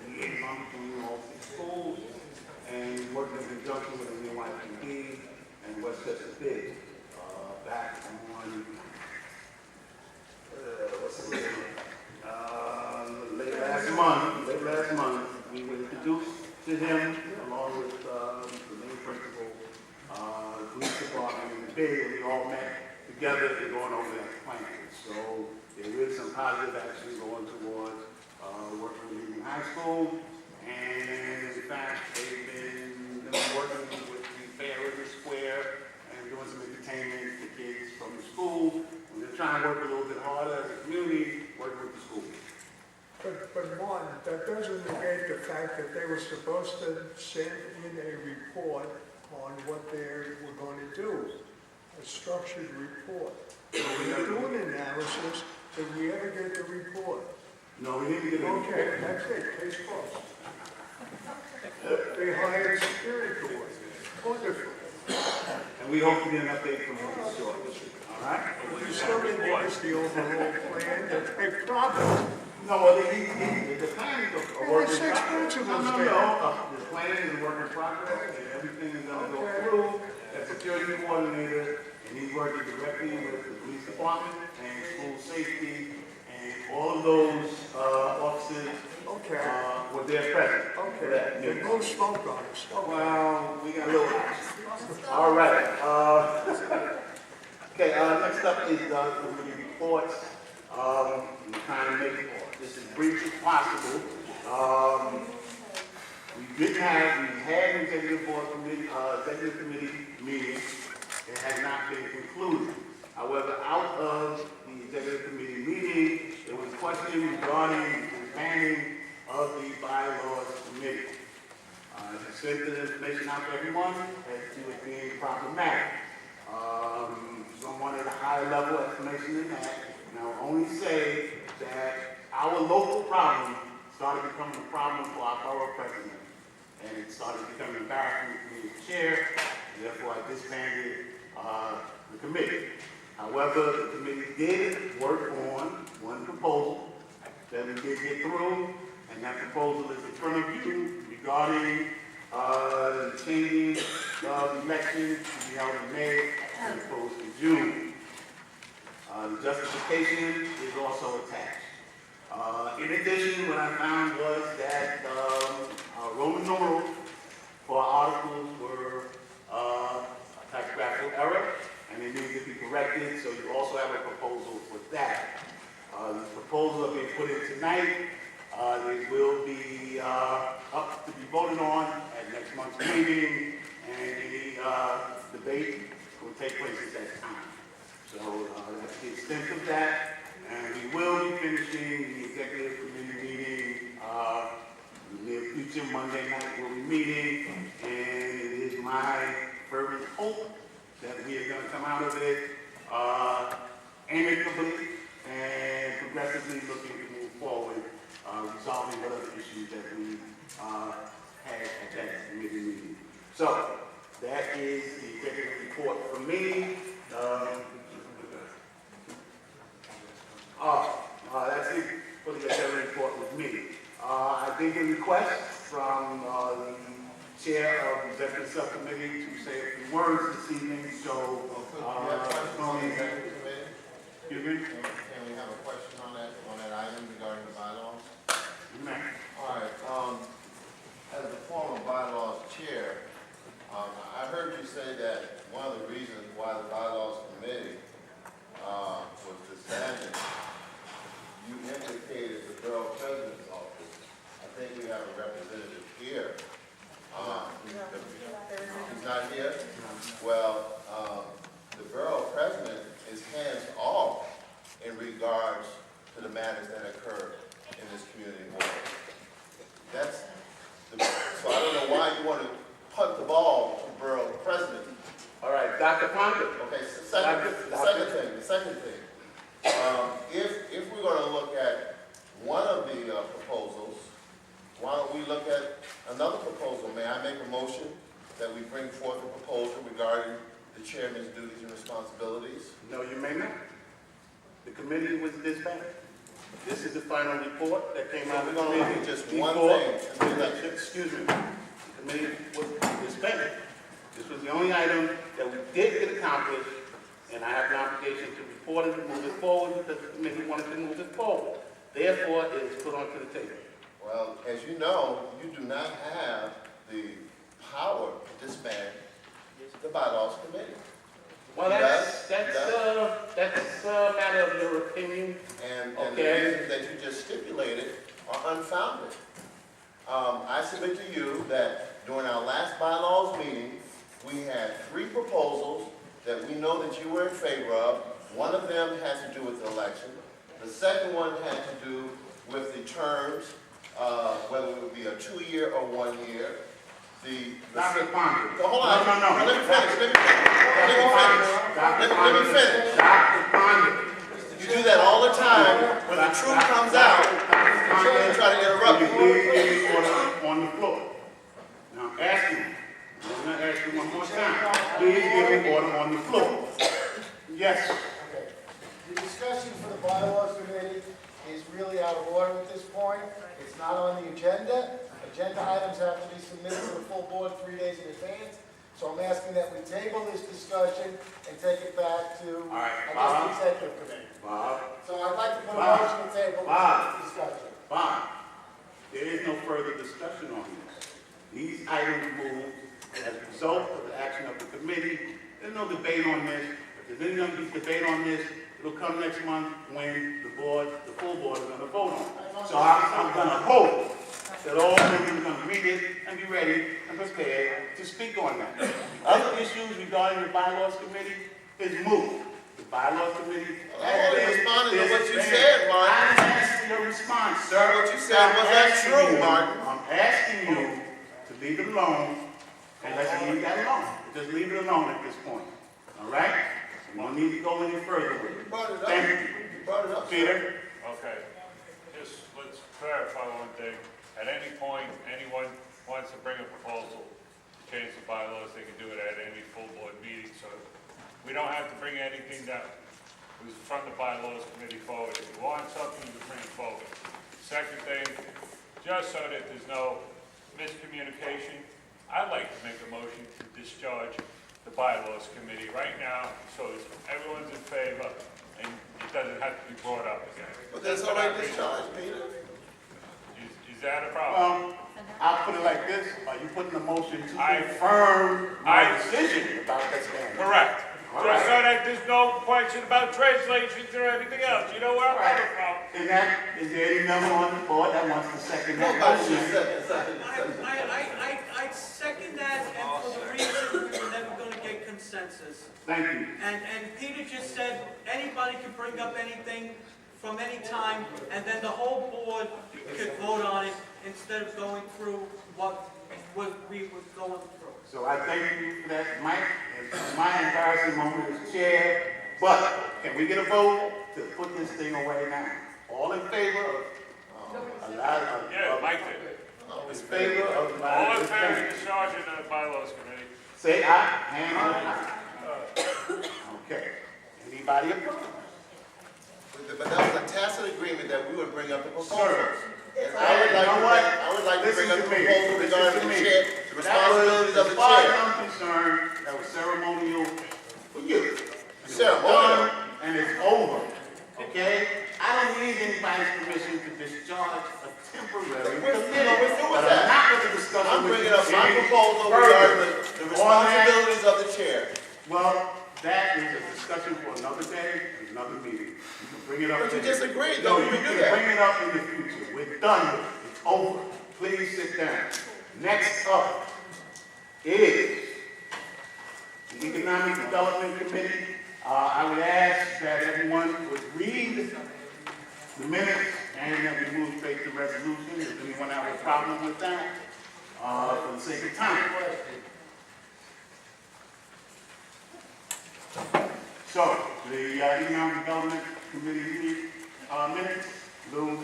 liaison between all 6 schools, and working in conjunction with the NYPD and Westchester Big, back on, late last month, we were introduced to him along with the main principal, the police department, and the big, and we all met together and going over that plan. So there is some positive action going towards working with Union High School, and in fact, they've been working with the Fair River Square and doing some entertainment for kids from the school. And they're trying to work a little bit harder as a community, working with the school. But Martin, that doesn't negate the fact that they were supposed to send in a report on what they were going to do, a structured report. When you're doing analysis, did we ever get the report? No, we didn't get it. Okay, that's it, case closed. They hired a security coordinator. Wonderful. And we hope to get an update from them shortly. All right? You still didn't give us the overall plan that they promised. No, well, the plan is a work in There were 6 progress. principals No, there. the plan is a work in progress, and everything is gonna go through that security coordinator, and he's working directly with the police department and school safety, and all of those, officers, were there present. Okay, they both spoke on it. Well, we got a little action. All right, okay, next up is, committee reports. I'm trying to make this as brief as possible. We had an executive committee meeting. It has not been concluded. However, out of the executive committee meeting, there was a question regarding the banning of the bylaws committee. I sent the information out to everyone as to it being problematic. Some wanted a higher level explanation than that. And I'll only say that our local problem started becoming a problem for our borough president. And it started becoming embarrassing for me as chair, and therefore I disbanded the committee. However, the committee did work on one proposal that we did get through, and that proposal is in front of you regarding changing the elections to be held in May as opposed to June. The justification is also attached. In addition, what I found was that Roman numerals for our articles were a typographical error, and they needed to be corrected, so you also have a proposal for that. The proposal are being put in tonight. They will be up to be voted on at next month's meeting, and any debate will take place at that time. So that's the extent of that, and we will be finishing the executive committee meeting in the near future. Monday night we'll be meeting, and it is my fervent hope that we are going to come out of it amicably and progressively looking to move forward, resolving whatever issues that we had at that committee meeting. So that is the executive report from me. committee. I did get a request from the chair of the executive subcommittee to say a few words this evening, so. Excuse me? Can we have a question on that item regarding the bylaws? Amen. All right, as the former bylaws chair, I heard you say that one of the reasons why the bylaws committee was disbanded, you implicated the borough president's office. I think we have a representative here. He's not here? Well, the borough president is hands-off in regards to the matters that occur in this community board. So I don't know why you want to punt the ball to borough president. All right, Dr. Ponder. Okay, the second thing. If we're going to look at one of the proposals, why don't we look at another proposal? May I make a motion that we bring forth a proposal regarding the chairman's duties and responsibilities? No, you may not. The committee was disbanded. This is the final report that came out. We're going to look at just one thing. Excuse me. The committee was disbanded. This was the only item that we did get accomplished, and I have an obligation to report it and move it forward because the committee wanted to move it forward. Therefore, it is put onto the table. Well, as you know, you do not have the power to disband the bylaws committee. Well, that's a matter of your opinion. And the reasons that you just stipulated are unfounded. I submit to you that during our last bylaws meeting, we had 3 proposals that we know that you were in favor of. One of them has to do with the election. The second one had to do with the terms, whether it would be a 2-year or 1 year. Dr. Ponder. Hold on. No. Let me finish. Let me finish. Dr. Ponder. You do that all the time. When the truth comes out, you try to interrupt me. Please give me order on the floor. Now, I'm asking you. I'm going to ask you one more time. Please give me order on the floor. Yes. Okay. The discussion for the bylaws committee is really out of order at this point. It's not on the agenda. Agenda items have to be submitted to the full board 3 days in advance. So I'm asking that we table this discussion and take it back to, the executive committee. Bob. So I'd like to put a motion to table this discussion. Bob. There is no further discussion on this. These items moved as a result of the action of the committee. There's no debate on this. If there's any going to be debate on this, it'll come next month when the full board is going to vote on it. So I'm going to hope that all members are going to read it and be ready and prepared to speak on that. Other issues regarding the bylaws committee is moved. The bylaws committee. I responded to what you said, Martin. I'm asking your response, sir. What you said was that true, Martin? I'm asking you to leave it alone and let's leave that alone. Just leave it alone at this point. All right? We don't need to go any further with it. Thank you. You brought it up, Peter? Okay, just let's clarify one thing. At any point, anyone wants to bring a proposal to change the bylaws, they can do it at any full board meeting, so we don't have to bring anything that was from the bylaws committee forward. If you want something, you bring it forward. Second thing, just so that there's no miscommunication, I'd like to make a motion to discharge the bylaws committee right now, so everyone's in favor, and it doesn't have to be brought up again. But that's already discharged, Peter. Is that a problem? I'll put it like this. Are you putting a motion to confirm my decision about this ban? Correct. Just so that there's no question about translations or anything else. You know where I'm coming from. Is there any member on the board that wants to second that motion? I second that, and for the reason we're never going to get consensus. Thank you. And Peter just said anybody can bring up anything from any time, and then the whole board could vote on it instead of going through what we were going through. So I thank you for that, Mike. It's my embarrassing moment as chair, but can we get a vote to put this thing away now? All in favor of Mike did. In favor of All in favor of discharging the bylaws committee? Say aye. Hand on aye. Okay. Anybody opposed? But that was a tacit agreement that we would bring up the proposals. Sir, bring up the Mr. Mayor, proposal regarding the Mr. chair, Mayor, the responsibilities of as the far as chair. I'm concerned, that was ceremonial for you. It's Ceremonial? done and it's over, okay? I don't need anybody's permission to discharge a temporary committee. But I'm not going to discuss it I'm with bringing you up my any proposal further. regarding the On that, responsibilities of the chair. well, that is a discussion for another day, another meeting. You can bring it up. But you later. just agreed, No, though, you we do can that. bring it up in the future. We're done with it. It's over. Please sit down. Next up is the Economic Development Committee. I would ask that everyone would read the minutes and that we move straight to resolution. Does anyone have a problem with that? For the sake of time. So, the Economic Development Committee minutes, Lou,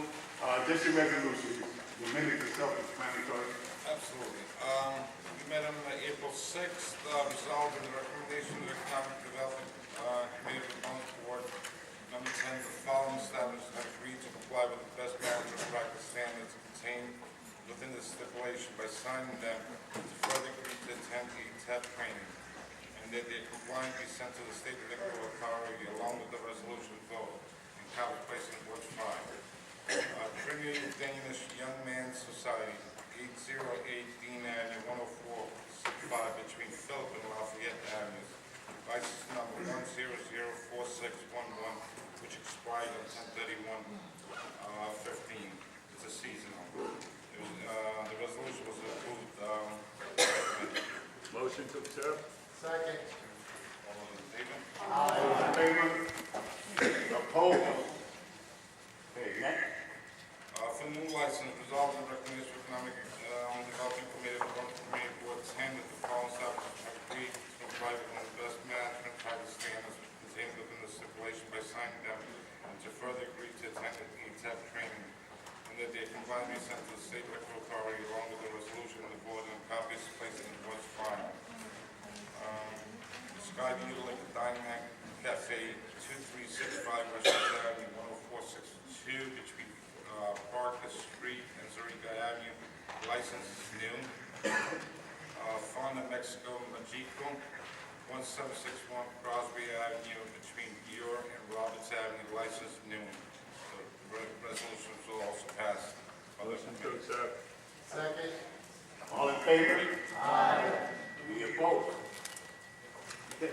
just a resolution. The minutes are self-explanatory. Absolutely. We met on April 6th, resolved in the recommendation of the Economic Development Committee of the Board Board. Number 10, the following establishments have agreed to comply with the best management practice standards contained within the stipulation by signing them to further agree to attend the TEP training, and that their compliance be sent to the State Electoral Authority along with the resolution vote and copies placed in Ward 5. Trinity Danish Young Men's Society, 808 Dean Avenue, 10465 between Philip and Lafayette Avenues. License number 1004611, which expired on 10/31/15. It's a seasonal. It was, the resolution was approved. Motion to observe? Second. All those in favor? All those in favor? Opposed? Okay, next. For new license, resolved in the recommendation of Economic Development Committee of the Board Committee Board 10 that the following establishments have agreed to comply with the best management practice standards contained within the stipulation by signing them and to further agree to attend the ETEP training, and that their compliance be sent to the State Electoral Authority along with the resolution of the board and copies placed in the board's file. Skyview Liquor Dining Cafe, 2365 West Avenue, 10462 between Parker Street and Zurika Avenue. License is new. Fonda Mexico Majico, 1761 Crosby Avenue between Dior and Roberts Avenue. License new. The resolutions will also pass. Motion to observe? Second. All in favor? Aye. Any opposed? Okay.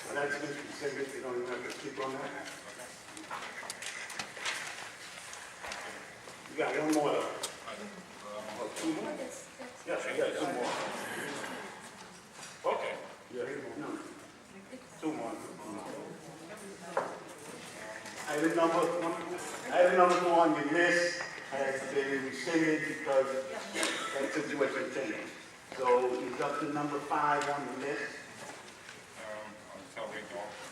Well, that's good. You said that you don't even have to speak on that. You got one more though. Oh, two more? Yes, you got two more. Okay. Yeah, no. Two more. Item number 4 on your list has been rescinded because that situation changed. So it's up to number 5 on the list. I'll tell you,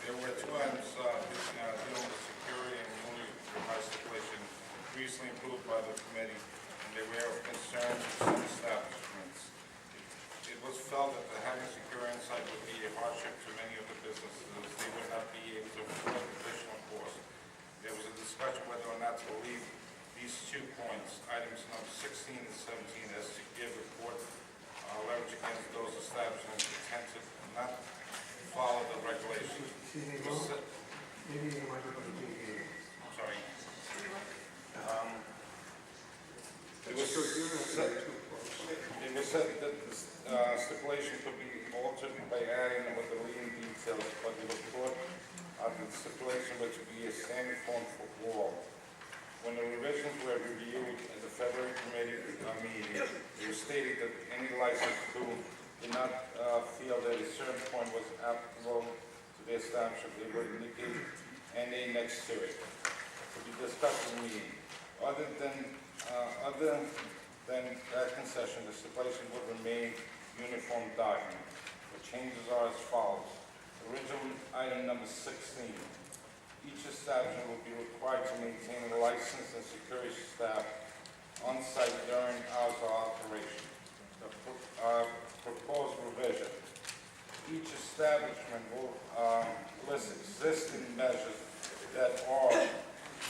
there were 2 items dealing with security and only revised stipulation recently approved by the committee, and they were of concern to some establishments. It was felt that having secure insight would be a hardship to many of the businesses. They would not be able to afford additional costs. There was a discussion whether or not to leave these 2 points, items number 16 and 17, as to give report leverage against those establishments that tend to not follow the regulations. It was said- Sorry. It was said that the stipulation could be altered by adding with the leading details, but the report of the stipulation was to be a standard form for all. When the revisions were reviewed at the February committee meeting, it was stated that any licensed who did not feel that a certain point was applicable to the establishment, they would indicate NA next to it to be discussed in the meeting. Other than that concession, the stipulation would remain uniform document. The changes are as follows. Original item number 16. Each establishment will be required to maintain a licensed and security staff on site during hours of operation. The proposed revision. Each establishment will list existing measures that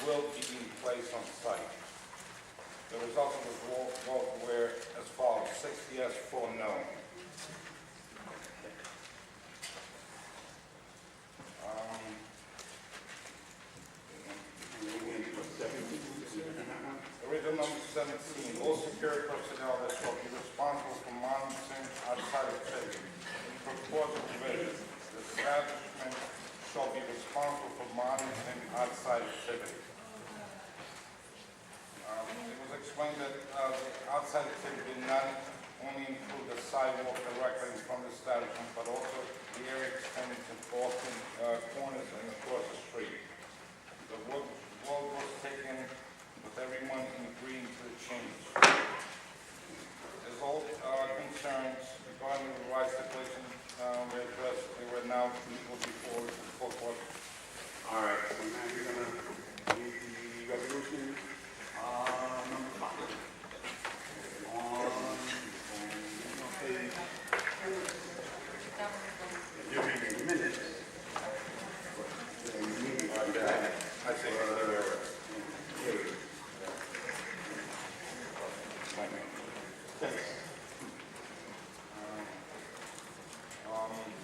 will be in place on site. The results of the vote were as follows: 6 yes, 4 no. Original number 17, all security personnel that shall be responsible for monitoring outside activity. In proposed provision, the establishment shall be responsible for monitoring outside activity. It was explained that the outside activity did not only include the sidewalk directly in front of the establishment, but also the area extending to Boston corners and across the street. The vote was taken with everyone agreeing to the change. As all concerns regarding the revised stipulation were addressed, they were now legal before the full court. All right, so now you're gonna read the resolution, number 5. You're reading the minutes. I think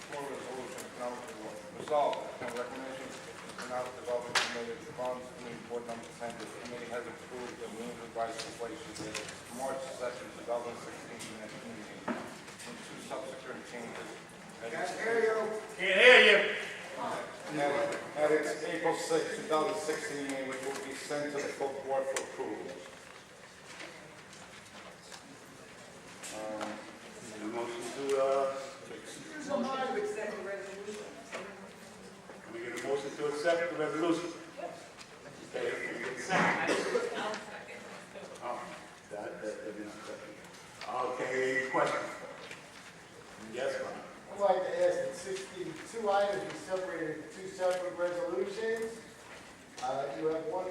Floor resolution, economic resolved. On recommendation of the Economic Development Committee, the Bronx Committee Board number 10, this committee has approved the new revised stipulation dated March 2nd, 2016, and two subsequent changes. Can't hear you. Can't hear you. At its April 6, 2016 meeting, which will be sent to the full board for approval. Need a motion to, Can we get a motion to accept the resolution? Okay, can we get a second? Oh, that'd be not second. Okay, any questions? Yes, Ron. I'd like to ask that 62 items be separated into 2 separate resolutions. You have one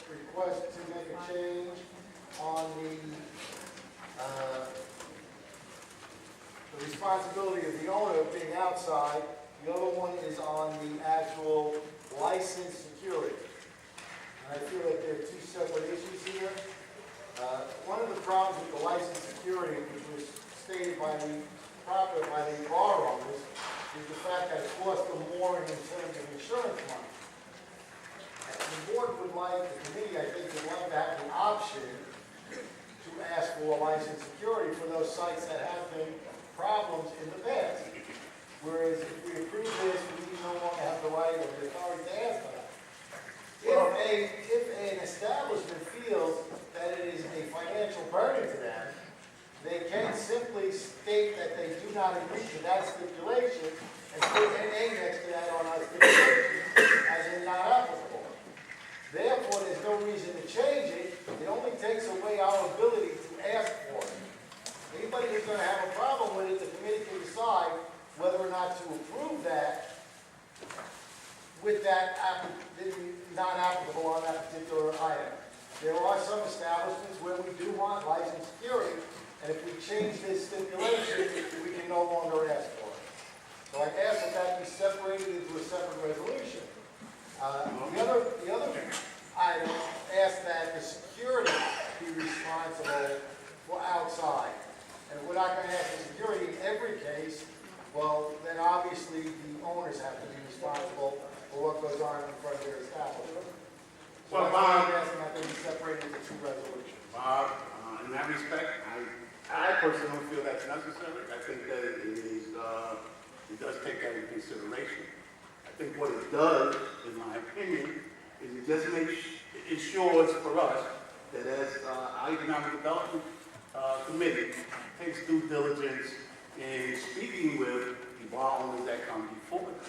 request to make a change on the responsibility of the owner being outside. The other one is on the actual license security. And I feel like there are 2 separate issues here. One of the problems with the license security, which was stated by the bar owners, is the fact that it costs them more in terms of insurance money. The board would like, the committee, I think, would like to have the option to ask for a license security for those sites that have been problems in the past. Whereas if we approve this, we no longer have the right or the authority to ask for that. If an establishment feels that it is a financial burden to them, they can simply state that they do not agree to that stipulation and put an A next to that on our stipulation as in not applicable. Therefore, there's no reason to change it. It only takes away our ability to ask for it. Anybody who's going to have a problem with it, the committee can decide whether or not to approve that with that not applicable on that particular item. There are some establishments where we do want license security, and if we change this stipulation, we can no longer ask for it. So I ask that that be separated into a separate resolution. The other item asks that the security be responsible for outside. And if we're not going to ask for security in every case, well, then obviously the owners have to be responsible for what goes on in front of their establishment. So Well, that's why Bob, I'm asking that they be separated into 2 resolutions. Bob, in that respect, I personally don't feel that's necessary. I think that it does take that into consideration. I think what it does, in my opinion, is it just ensures for us that as our Economic Development Committee takes due diligence in speaking with the bar owners that come before us.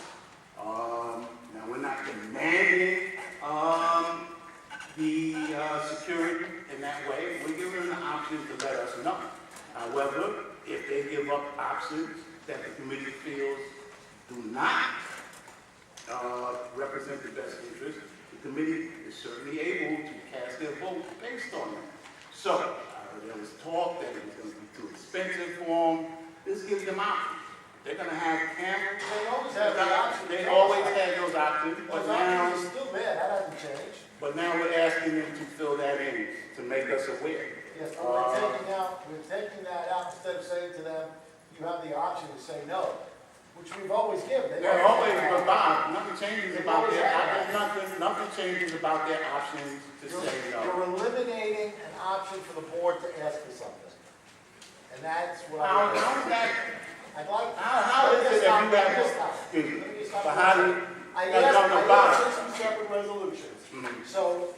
Now, we're not demanding the security in that way. We're giving them the option to let us know. However, if they give up options that the committee feels do not represent the best interest, the committee is certainly able to cast their vote based on them. So, there was talk that it was going to be too expensive for them. This gives them options. They're going to have cameras. They always have the option. They always had those options, but now it's still there. That hasn't changed. But now we're asking them to fill that in, to make us aware. Yes, but we're taking that out instead of saying to them, you have the option to say no, which we've always given. They're always, but Bob, nothing changes about their, nothing changes about their options to say no. You're eliminating an option for the board to ask for something. And that's what How is that, I'd like. how is it that you have, excuse me, but how do you, I that's on the bottom. asked for two separate resolutions. So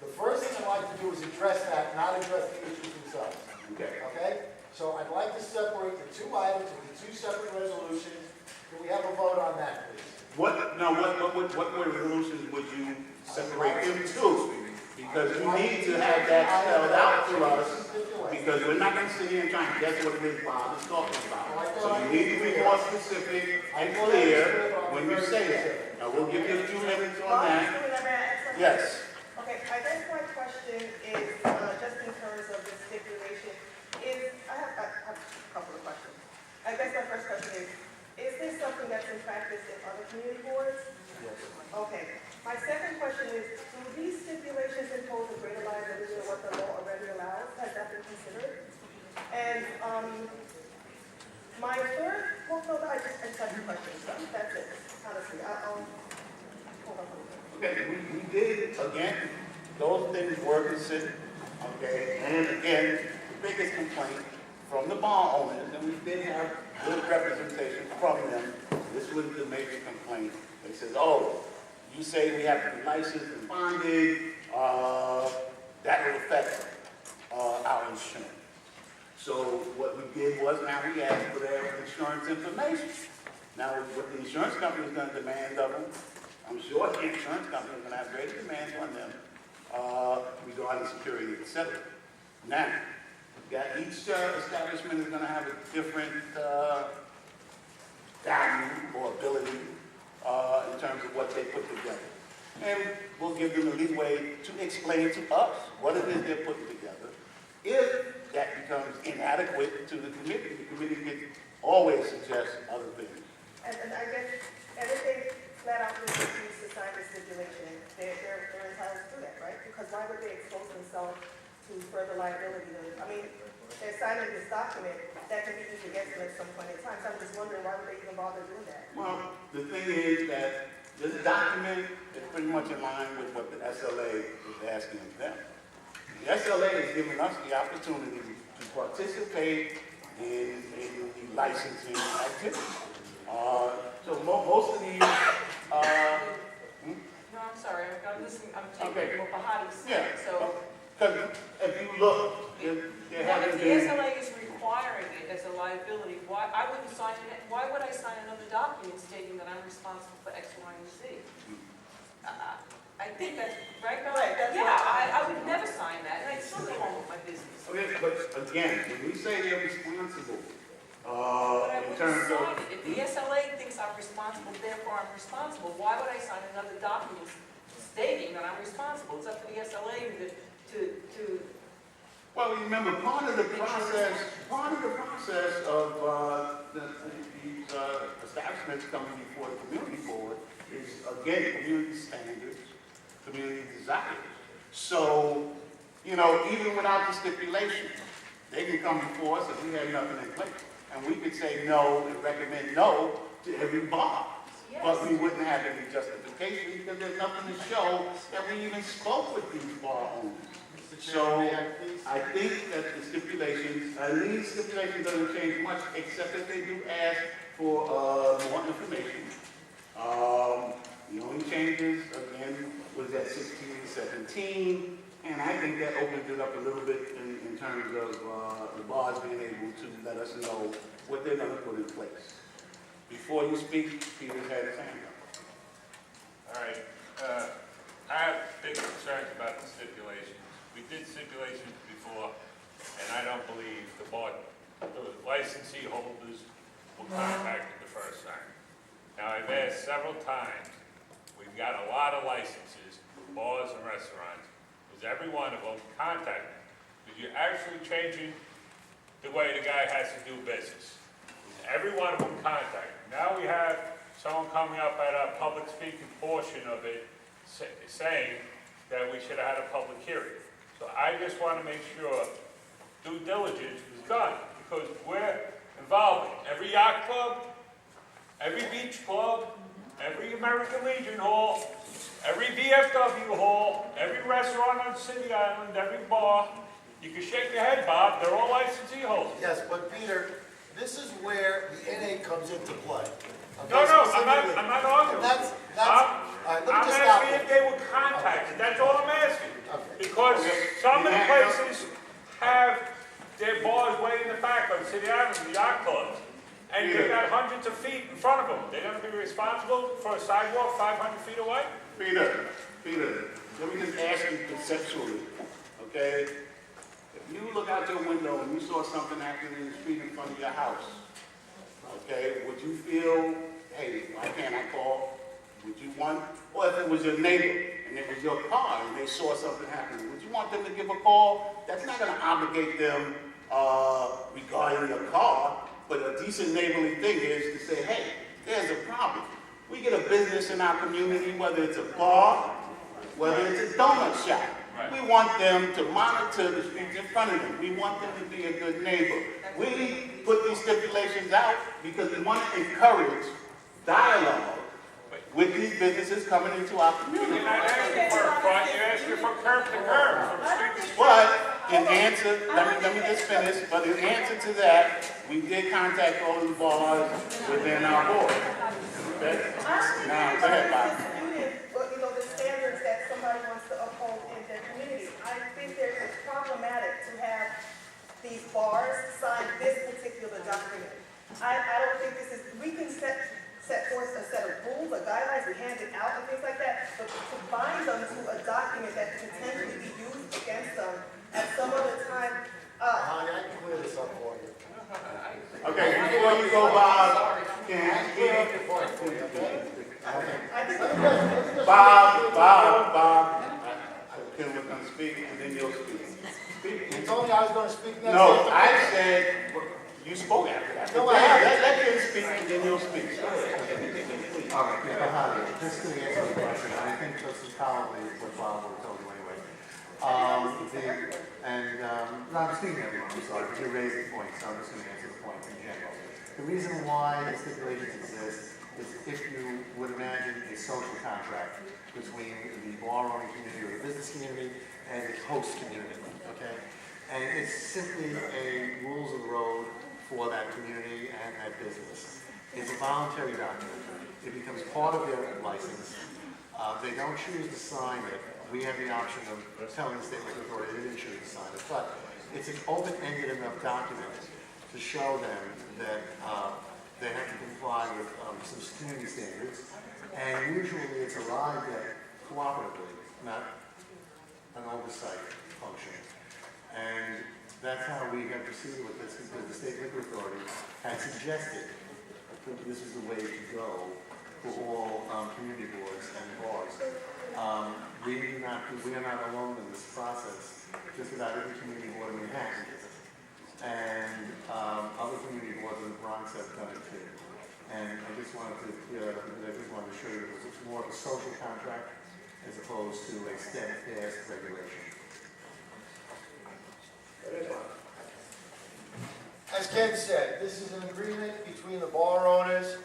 the first thing I'd like to do is address that, not address the issues themselves. Okay. Okay? So I'd like to separate the two items into two separate resolutions. Can we have a vote on that, please? What resolutions would you separate them to? Because you need to have that spelled out for us, because we're not gonna sit here and try and guess what it is Bob is talking about. So you need to be more specific and clear when you say that. Now, we'll give you a few minutes on that. Yes. Okay, I guess my question is, just in terms of the stipulation, I have a couple of questions. I guess my first question is this something that's in practice in other community boards? Yes. Okay. My second question is, do these stipulations impose a greater liability than what the law already allows? Has that been considered? And my third, well, no, I just have two questions. That's it, honestly. Hold on. Okay, we did, again, those things were considered, okay? And again, the biggest complaint from the bar owners, and we did have good representation from them, this was the major complaint. They said, oh, you say we have to be licensed and bonded, that will affect our insurance. So what we did was now we asked for their insurance information. Now what the insurance company is going to demand of them, I'm sure the insurance company is going to have greater demands on them regarding security, etc. Now, each establishment is going to have a different value or ability in terms of what they put together. And we'll give them the leeway to explain to us what it is they're putting together. If that becomes inadequate to the committee can always suggest other things. And I guess, and if they flat out refuse to sign the stipulation, they're entitled to do that, right? Because why would they expose themselves to further liability? I mean, they're signing this document that can be used against them at some point in time. So I'm just wondering, why would they even bother doing that? Well, the thing is that this document is pretty much in line with what the SLA is asking of them. The SLA is giving us the opportunity to participate in the licensing activity. So most of these, No, I'm sorry, I'm listening, I'm taking what Bahati said, so. because if you look, there What haven't if the been. SLA is requiring it as a liability? Why, I wouldn't sign it, why would I sign another document stating that I'm responsible for X, Y, and Z? I think that's, right, Bill? Right, that's Yeah, right. I would never sign that, and I'd still go on with my business. Okay, but again, when we say they're responsible, But I in wouldn't terms of. sign it. If the SLA thinks I'm responsible, therefore I'm responsible, why would I sign another document stating that I'm responsible? It's up to the SLA to Well, remember, part of the process of these establishments coming before the community board is, again, community standards, community desires. So, you know, even without the stipulation, they can come before us if we have nothing in place. And we could say no and recommend no to every bar. Yes. But we wouldn't have any justification because there's nothing to show that we even spoke with these bar owners. So I think that the stipulations, at least stipulation doesn't change much, except that they do ask for more information. The only changes, again, was at 16 and 17, and I think that opens it up a little bit in terms of the bars being able to let us know what they're going to put in place. Before you speak, Peter's had his hand up. All right. I have big concerns about the stipulations. We did stipulations before, and I don't believe the licensee holders were contacted the first time. Now, I've asked several times, we've got a lot of licenses for bars and restaurants. Was every one of them contacted? Because you're actually changing the way the guy has to do business. Was every one of them contacted? Now we have someone coming up at a public speaking portion of it saying that we should have had a public hearing. So I just want to make sure due diligence was done, because we're involving every yacht club, every beach club, every American Legion Hall, every VFW hall, every restaurant on City Island, every bar. You can shake your head, Bob, they're all licensee holders. Yes, but Peter, this is where the NA comes into play. Okay, No, I'm specifically. not arguing. That's, I'm all right, let me I'm just stop asking you. if they were contacted, that's all I'm asking. Okay. Because some of the places have their bars way in the back on City Island, the yacht clubs. And they got hundreds of feet in front of them. They're gonna be responsible for a sidewalk 500 feet away? Peter, let me just ask you conceptually, okay? If you look out your window and you saw something happening in the street in front of your house, okay, would you feel, hey, why can't I call? Would you want, or if it was your neighbor and it was your car and they saw something happening, would you want them to give a call? That's not gonna obligate them regarding your car, but a decent neighborly thing is to say, hey, there's a problem. We get a business in our community, whether it's a bar, whether it's a donut shop. We want them to monitor the streets in front of them. We want them to be a good neighbor. We put these stipulations out because we want to encourage dialogue with these businesses coming into our community. You're not asking for a front, you're asking for curb to curb, from street to street. But in answer, let me just finish, but in answer to that, we did contact all the bars within our board. Okay? Now, go ahead, Bob. You know, the standards that somebody wants to uphold in their community. I think it's problematic to have these bars sign this particular document. I don't think this is, we can set forth a set of rules or guidelines, we hand it out and things like that, but to bind them to a document that could potentially be used against them at some other time. Honey, I can clear this up for you. Okay, before you go, Bob, can Bob, Kim was going to speak, and then you'll speak. You told me I was going to speak next. No, I said, you spoke after that. No, I haven't. Let him speak, and then you'll speak. All right, Mr. Hardy, just to answer the question, I think this is probably what Bob would tell you anyway. I'm speaking to everyone, I'm sorry, but you're raising points, so I'm just going to answer the point in general. The reason why the stipulations exist is if you would imagine a social contract between the bar owning community or the business community and the host community, okay? And it's simply a rules of the road for that community and that business. It's a voluntary document. It becomes part of their license. They don't choose to sign it. We have the option of telling the state liquor authority they didn't choose to sign it. But it's an open-ended enough document to show them that they have to comply with some community standards. And usually it's arrived at cooperatively, not an oversight function. And that's how we have proceeded with this, because the state liquor authority had suggested that this is the way to go for all community boards and bars. We are not alone in this process. Just about every community board in Manhattan does it. And other community boards in the Bronx have done it too. And I just wanted to show you that it's more of a social contract as opposed to a steadfast regulation. As Ken said, this is an agreement between the bar owners,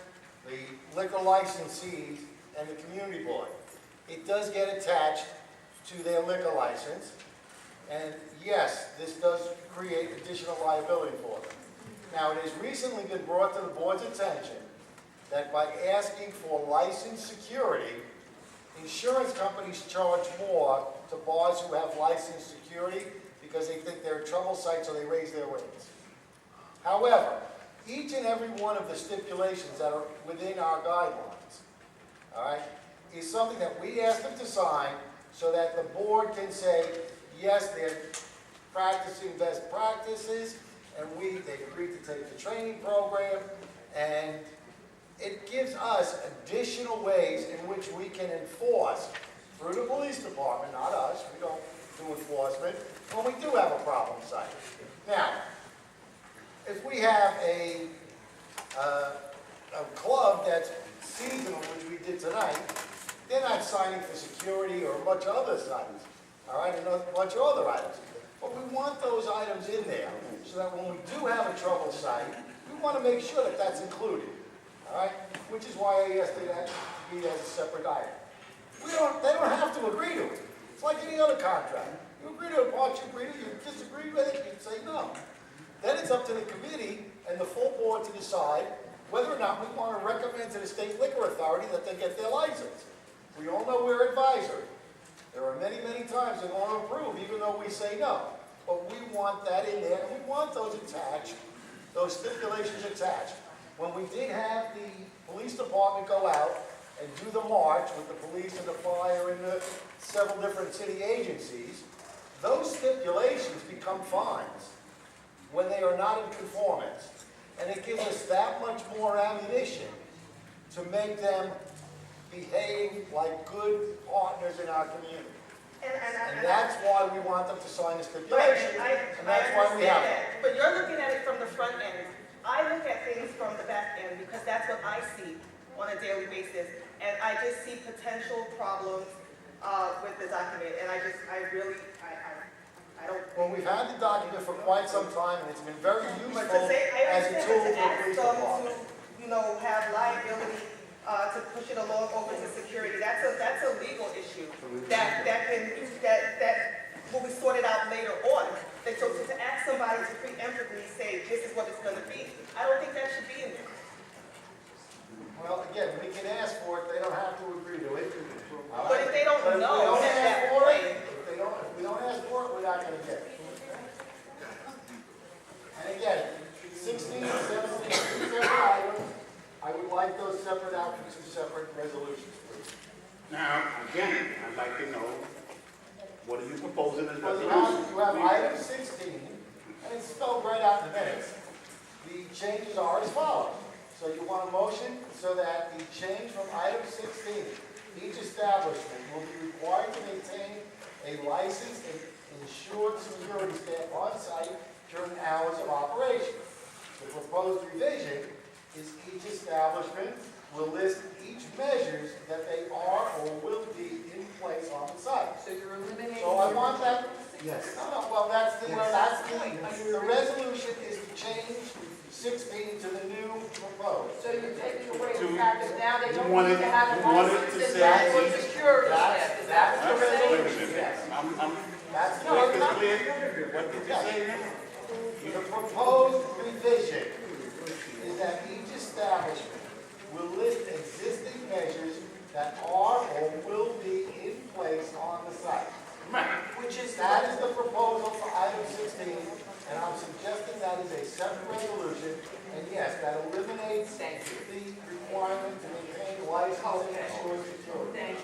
the liquor licensees, and the community board. It does get attached to their liquor license, and yes, this does create additional liability for them. Now, it has recently been brought to the board's attention that by asking for license security, insurance companies charge more to bars who have licensed security because they think they're a trouble site, so they raise their rates. However, each and every one of the stipulations that are within our guidelines, all right, is something that we ask them to sign so that the board can say, yes, they're practicing best practices, and they agree to take the training program, and it gives us additional ways in which we can enforce through the police department, not us, we don't do enforcement, when we do have a problem site. Now, if we have a club that's seasonal, which we did tonight, They're not signing for security or a bunch of other items, all right, and a bunch of other items. But we want those items in there, so that when we do have a trouble site, we want to make sure that that's included, all right? Which is why I asked it to be as a separate item. They don't have to agree to it. It's like any other contract. You agree to a part, you agree to it, you disagree with it, you say no. Then it's up to the committee and the full board to decide whether or not we want to recommend to the state liquor authority that they get their license. We all know we're advisory. There are many, many times they want to approve, even though we say no. But we want that in there, and we want those attached, those stipulations attached. When we did have the police department go out and do the march with the police and the fire and the several different city agencies, those stipulations become fines when they are not in conformance. And it gives us that much more ammunition to make them behave like good partners in our community. And that's why we want them to sign the stipulation, and that's why we have it. But you're looking at it from the front end. I look at things from the back end because that's what I see on a daily basis. And I just see potential problems with the document. And I don't. Well, we've had the document for quite some time, and it's been very useful But to say, I as a tool understand for the to police ask them department. to, have liability to push it along over to security. That's a legal issue that will be sorted out later on. And so to ask somebody to preemptively say this is what it's going to be, I don't think that should be in there. Well, again, we can ask for it, they don't have to agree to it. All But right? if they don't But if we know don't at ask that for it, point- if we don't ask for it, we're not gonna get it. And again, 16, 17, 2 separate items, I would like those separate out for 2 separate resolutions, please. Now, again, I'd like to know, what are you proposing as Well, resolution? you have item 16, and it's spelled right out in the minutes. The changes are as follows. So you want a motion so that the change from item 16, each establishment will be required to maintain a licensed and insured security staff on site during hours of operation. The proposed revision is each establishment will list each measures that they are or will be in place on the site. So you're eliminating. So I want that, yes, no, well, that's the resolution is to change 16 to the new proposed. So you're taking away To- the fact that now they you don't wanted- need to have a you wanted license to and say- that's for security staff, is that what That's you're the saying? resolution, yes. That's the What is resolution. clear? What did you say now? The proposed revision is that each establishment will list existing measures that are or will be in place on the site. That is the proposal for item 16, and I'm suggesting that is a separate resolution, and yes, that eliminates the requirement to maintain license and insurance security.